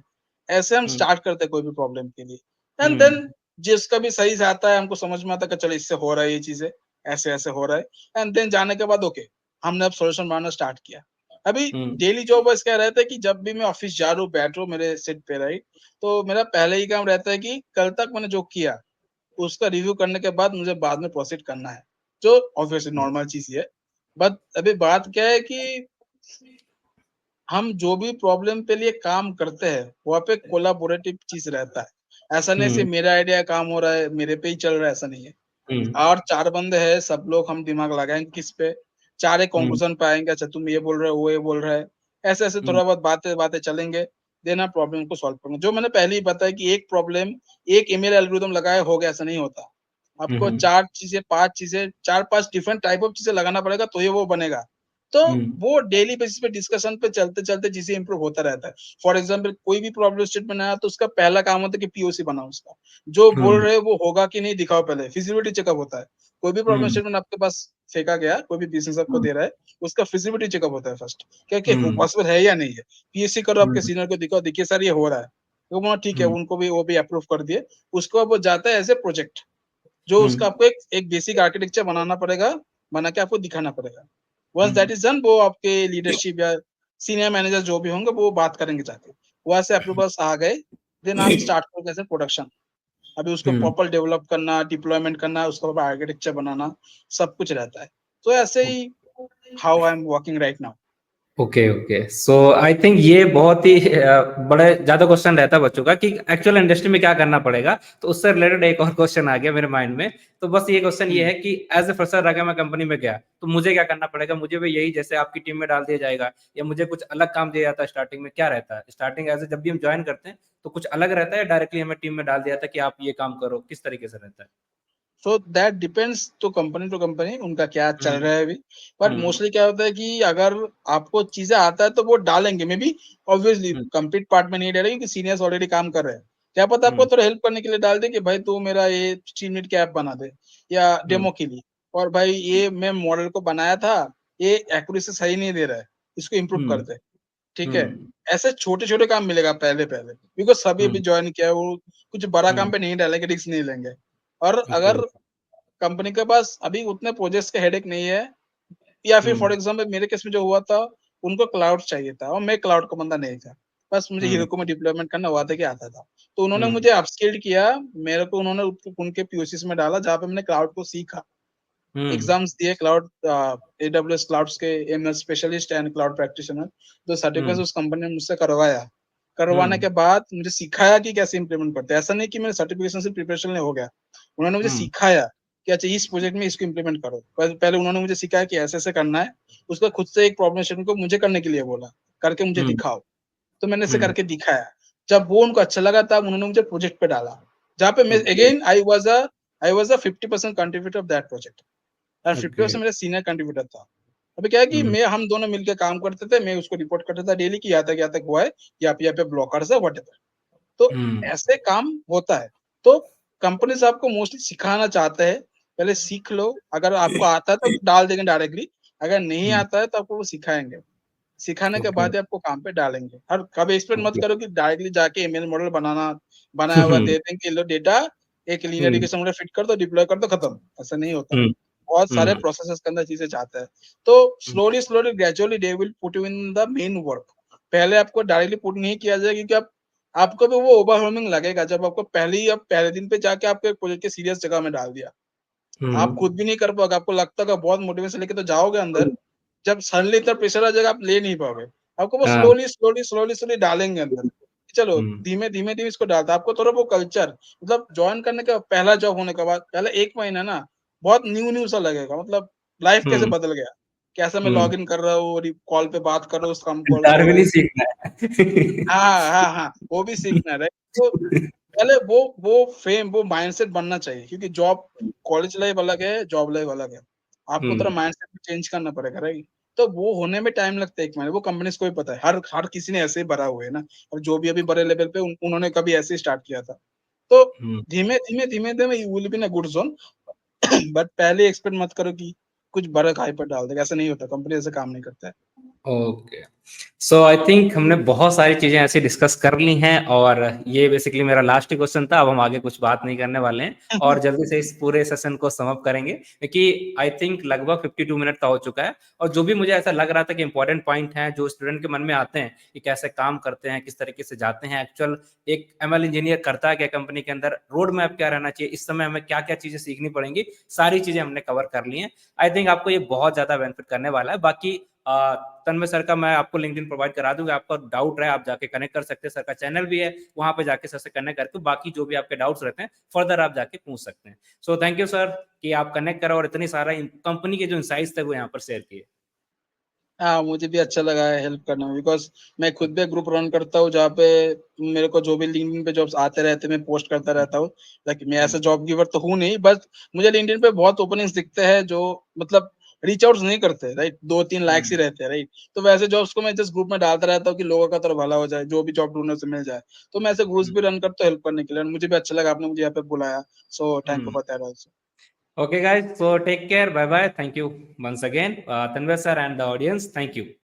B: ऐसे हम
A: हुँ,
B: स्टार्ट करते हैं कोई भी प्रॉब्लम के लिए। एंड
A: हुँ,
B: देन जिसका भी सही से आता है, हमको समझ में आता है कि चलो इससे हो रहा है ये चीज़ें, ऐसे-ऐसे हो रहा है। एंड देन जाने के बाद ओके, हमने अब सॉल्यूशन बनाना स्टार्ट किया। अभी
A: हुँ,
B: डेली जॉब वाइज़ क्या रहता है कि जब भी मैं ऑफ़िस जा रहा हूँ, बैठ रहा हूँ मेरे सीट पे राइट, तो मेरा पहले ही काम रहता है कि कल तक मैंने जो किया, उसका रिव्यू करने के बाद मुझे बाद में प्रोसीड करना है, जो ऑब्वियसली
A: हुँ,
B: नॉर्मल चीज़ ही है। बट अभी बात क्या है कि हम जो भी प्रॉब्लम के लिए काम करते हैं, वहाँ पे कोलैबोरेटिव चीज़ रहता है। ऐसा नहीं है
A: हुँ,
B: सिर्फ़ मेरा आइडिया काम हो रहा है, मेरे पे ही चल रहा है, ऐसा नहीं है।
A: हुँ,
B: और 4 बंदे हैं, सब लोग हम दिमाग लगाएँगे किस पे, 4 एक
A: हुँ,
B: कंक्लूज़न पे आएँगे, अच्छा तुम ये बोल रहे हो, वो ये बोल रहा है। ऐसे-ऐसे
A: हुँ,
B: थोड़ा बहुत बातें-बातें चलेंगे, देन आप प्रॉब्लम को सॉल्व करेंगे। जो मैंने पहले ही बताया कि एक प्रॉब्लम, एक ईमेल एल्गोरिदम लगाया हो गया, ऐसा नहीं होता।
A: हुँ,
B: आपको
A: हुँ,
B: 4 चीज़ें, 5 चीज़ें, 4-5 डिफरेंट टाइप ऑफ चीज़ें लगाना पड़ेगा तो ही वो बनेगा। तो
A: हुँ,
B: वो डेली बेसिस पे डिस्कशन पे चलते-चलते चीज़ें इम्प्रूव होता रहता है। फॉर एग्ज़ाम्पल कोई भी प्रॉब्लम स्टेटमेंट आया तो उसका पहला काम होता है कि पीओसी बनाओ उसका। जो बोल
A: हुँ,
B: रहे हो वो होगा कि नहीं दिखाओ पहले, फिज़िबिलिटी चेकअप होता है। कोई भी प्रॉब्लम
A: हुँ,
B: स्टेटमेंट आपके पास फेंका गया, कोई भी बिज़नेस आपको
A: हुँ,
B: दे रहा है, उसका फिज़िबिलिटी चेकअप होता है फर्स्ट। क्या कि वो
A: हुँ,
B: पॉसिबल है या नहीं है? पीएससी करो,
A: हुँ,
B: आपके सीनियर को दिखाओ, देखिए सर ये हो रहा है। तो वो ठीक है,
A: हुँ,
B: उनको भी वो भी अप्रूव कर दिए। उसके बाद वो जाता है एज़ अ प्रोजेक्ट। जो उसका आपको एक बेसिक आर्किटेक्चर बनाना पड़ेगा, बना के आपको दिखाना पड़ेगा। वंस दैट इज डन, वो आपके लीडरशिप या सीनियर मैनेजर जो भी होंगे वो बात करेंगे जाके, वहां से अप्रूवल्स आ गए, देन आप स्टार्ट करोगे एज प्रोडक्शन। अभी उसको प्रॉपर डेवलप करना, डिप्लॉयमेंट करना, उसका ऊपर आर्किटेक्चर बनाना, सब कुछ रहता है। तो ऐसे ही how I am working right now.
A: Okay okay, so I think ये बहुत ही बड़े ज्यादा क्वेश्चन रहता है बच्चों का कि एक्चुअल इंडस्ट्री में क्या करना पड़ेगा, तो उससे रिलेटेड एक और क्वेश्चन आ गया मेरे माइंड में। तो बस ये क्वेश्चन ये है कि एज ए फ्रेशर अगर मैं कंपनी में गया तो मुझे क्या करना पड़ेगा, मुझे भी यही जैसे आपकी टीम में डाल दिया जाएगा, या मुझे कुछ अलग काम दिया जाता है स्टार्टिंग में, क्या रहता है स्टार्टिंग एज ए जब भी हम ज्वाइन करते हैं तो कुछ अलग रहता है, या डायरेक्टली हमें टीम में डाल दिया जाता है कि आप ये काम करो, किस तरीके से रहता है?
B: So that depends to company उनका क्या चल रहा है अभी। बट
A: हम्म
B: मोस्टली क्या होता है कि अगर आपको चीजें आता है तो वो डालेंगे, may be obviously
A: hmm
B: complete part में नहीं डालेंगे क्योंकि सीनियर्स ऑलरेडी काम कर रहे हैं। क्या पता आपको
A: हम्म
B: थोड़ा हेल्प करने के लिए डाल दे कि भाई तू मेरा ये 3 मिनट का ऐप बना दे, या
A: हम्म
B: डेमो के लिए। और भाई ये मैं मॉडल को बनाया था, ये एक्यूरेसी सही नहीं दे रहा है, इसको इम्प्रूव कर
A: हम्म
B: दे। ठीक है।
A: हम्म
B: ऐसे छोटे छोटे काम मिलेगा पहले पहले, बिकॉज सभी अभी
A: हम्म
B: ज्वाइन किया है, वो कुछ बड़ा काम
A: हम्म
B: पे नहीं डालेंगे, रिस्क नहीं लेंगे। और
A: ओके
B: अगर कंपनी के पास अभी उतने प्रोजेक्ट्स का हेडेक नहीं है, या फिर फॉर
A: हम्म
B: एग्जांपल मेरे केस में जो हुआ था, उनको क्लाउड चाहिए था और मैं क्लाउड का बंदा नहीं था, बस मुझे
A: हम्म
B: हीरो में डिप्लॉयमेंट करना हुआ था कि आता था। तो उन्होंने
A: हम्म
B: मुझे अपस्किल्ड किया, मेरे को उन्होंने उनके पीओसीस में डाला जहाँ पे मैंने क्लाउड को सीखा,
A: हम्म
B: एग्जाम्स दिए क्लाउड, एडब्ल्यूएस क्लाउड्स के ML specialist and cloud practitioner, जो सर्टिफिकेट
A: हम्म
B: उस कंपनी ने मुझसे करवाया। करवाने
A: हम्म
B: के बाद मुझे सिखाया कि कैसे इंप्लीमेंट करते हैं। ऐसा नहीं कि मेरे सर्टिफिकेशन से प्रिपरेशन नहीं हो गया, उन्होंने मुझे
A: हम्म
B: सिखाया कि अच्छा इस प्रोजेक्ट में इसको इंप्लीमेंट करो। पहले उन्होंने मुझे सिखाया कि ऐसे ऐसे करना है, उसका खुद से एक प्रॉब्लम स्टेटमेंट को मुझे करने के लिए बोला, करके मुझे
A: हम्म
B: दिखाओ। तो मैंने ऐसे
A: हम्म
B: करके दिखाया। जब वो उनको अच्छा लगा तब उन्होंने मुझे प्रोजेक्ट पे डाला, जहाँ पे मैं
A: okay
B: again I was a 50% contributor of that project, और 50%
A: ओके
B: मेरा सीनियर कंट्रीब्यूटर था। अभी क्या है कि
A: हम्म
B: मैं हम दोनों मिलकर काम करते थे, मैं उसको रिपोर्ट करता था डेली कि यहाँ तक हुआ है, यहाँ पे ब्लॉकर्स है, वट। तो
A: हम्म
B: ऐसे काम होता है। तो कंपनी से आपको मोस्टली सिखाना चाहते हैं, पहले सीख लो। अगर आपको आता है तो डाल देंगे डायरेक्टली, अगर नहीं
A: हम्म
B: आता है तो आपको वो सिखाएंगे। सिखाने के
A: ओके
B: बाद ही आपको काम पे डालेंगे। हर कभी एक्सपेक्ट मत
A: ओके
B: करो कि डायरेक्टली जाके ईमेल मॉडल बनाया हुआ दे देंगे, लो डेटा, एक linear
A: hmm
B: regression model fit कर दो, डिप्लॉय कर दो, खत्म। ऐसा नहीं होता।
A: हम्म
B: बहुत सारे
A: हम्म
B: प्रोसेसेस के अंदर चीजें जाता है। तो slowly slowly gradually they will put you in the main work. पहले आपको डायरेक्टली पुट नहीं किया जाएगा, क्योंकि आप आपको भी वो ओवरवेलमिंग लगेगा जब आपको पहले दिन पे जाके आपको एक प्रोजेक्ट के सीरियस जगह में डाल दिया। आप
A: हम्म
B: खुद भी नहीं कर पाओगे, आपको लगता होगा बहुत मोटिवेशन लेके तो जाओगे अंदर,
A: हम्म,
B: जब सडनली इतना प्रेशर आ जाएगा आप ले नहीं पाओगे। आपको वो
A: हाँ
B: स्लोली डालेंगे अंदर। चलो
A: हम्म
B: धीमे-धीमे इसको डालता है। आपको थोड़ा वो कल्चर, मतलब जॉइन करने का पहला जॉब होने के बाद पहले 1 महीना ना बहुत न्यू सा लगेगा, मतलब लाइफ कैसे
A: हम्म
B: बदल गया। कैसे मैं
A: हम्म
B: लॉगिन कर रहा हूँ, रि कॉल पे बात कर रहा हूँ, स्क्रम कॉल्स हो रहे
A: डार्विन ही
B: हैं।
A: सीखना है।
B: हाँ, वो भी सीखना है, राइट? तो पहले वो फेम, वो माइंडसेट बनना चाहिए, क्योंकि जॉब, कॉलेज लाइफ अलग है, जॉब लाइफ अलग है। आपको थोड़ा
A: हम्म
B: माइंडसेट भी चेंज करना पड़ेगा, राइट? तो वो होने में टाइम लगता है 1 महीने, वो कंपनीज़ को भी पता है। हर किसी ने ऐसे ही भरा हुआ है ना, और जो भी अभी बड़े लेवल पे उन्होंने कभी ऐसे ही स्टार्ट किया था। तो
A: हम्म
B: धीमे-धीमे you will be in a good zone. But पहले एक्सपेक्ट मत करो कि कुछ बड़ा हाई पर डाल देगा, ऐसा नहीं होता, कंपनी ऐसे काम नहीं करता है।
A: ओके, सो आई थिंक हमने बहुत सारी चीजें ऐसी डिस्कस कर ली हैं, और ये बेसिकली मेरा लास्ट क्वेश्चन था। अब हम आगे कुछ बात नहीं करने वाले हैं, और जल्दी से इस पूरे सेशन को समअप करेंगे, क्योंकि आई थिंक लगभग 52 मिनट का हो चुका है। और जो भी मुझे ऐसा लग रहा था कि इंपॉर्टेंट पॉइंट है जो स्टूडेंट के मन में आते हैं कि कैसे काम करते हैं, किस तरीके से जाते हैं, एक्चुअल एक एमएल इंजीनियर करता है क्या कंपनी के अंदर, रोड मैप क्या रहना चाहिए, इस समय हमें क्या क्या चीजें सीखनी पड़ेंगी, सारी चीजें हमने कवर कर ली हैं। आई थिंक आपको ये बहुत ज्यादा बेनिफिट करने वाला है। बाकी तन्मय सर का मैं आपको लिंक्डइन प्रोवाइड करा दूंगा, आपका डाउट रहे आप जाके कनेक्ट कर सकते हैं, सर का चैनल भी है, वहां पे जाके सर से कनेक्ट करके बाकी जो भी आपके डाउट्स रहते हैं फर्दर आप जाके पूछ सकते हैं। सो थैंक यू सर कि आप कनेक्ट करा और इतनी सारा कंपनी के जो इंसाइट्स थे वो यहाँ पर शेयर किए।
B: हाँ, मुझे भी अच्छा लगा है हेल्प करने में, बिकॉज़ मैं खुद भी एक ग्रुप रन करता हूँ जहाँ पे मेरे को जो भी लिंक्डइन पे जॉब्स आते रहते हैं, मैं पोस्ट करता रहता हूँ। लाइक मैं ऐसा जॉब गिवर तो हूँ नहीं, बट मुझे लिंक्डइन पे बहुत ओपनिंग्स दिखते हैं जो, मतलब रीच आउट्स नहीं करते, राइट? 2-3 लाइक्स ही रहते हैं, राइट? तो वैसे जॉब्स को मैं जस्ट ग्रुप में डालता रहता हूँ कि लोगों का थोड़ा भला हो जाए, जो भी जॉब ढूँढने उसे मिल जाए। तो मैं ऐसे ग्रुप्स भी रन करता हूँ हेल्प करने के लिए, और मुझे भी अच्छा लगा आपने मुझे यहाँ पे बुलाया। So thank you for that also.
A: Okay guys, so take care, bye bye, thank you once again, Tanvir sir and the audience, thank you.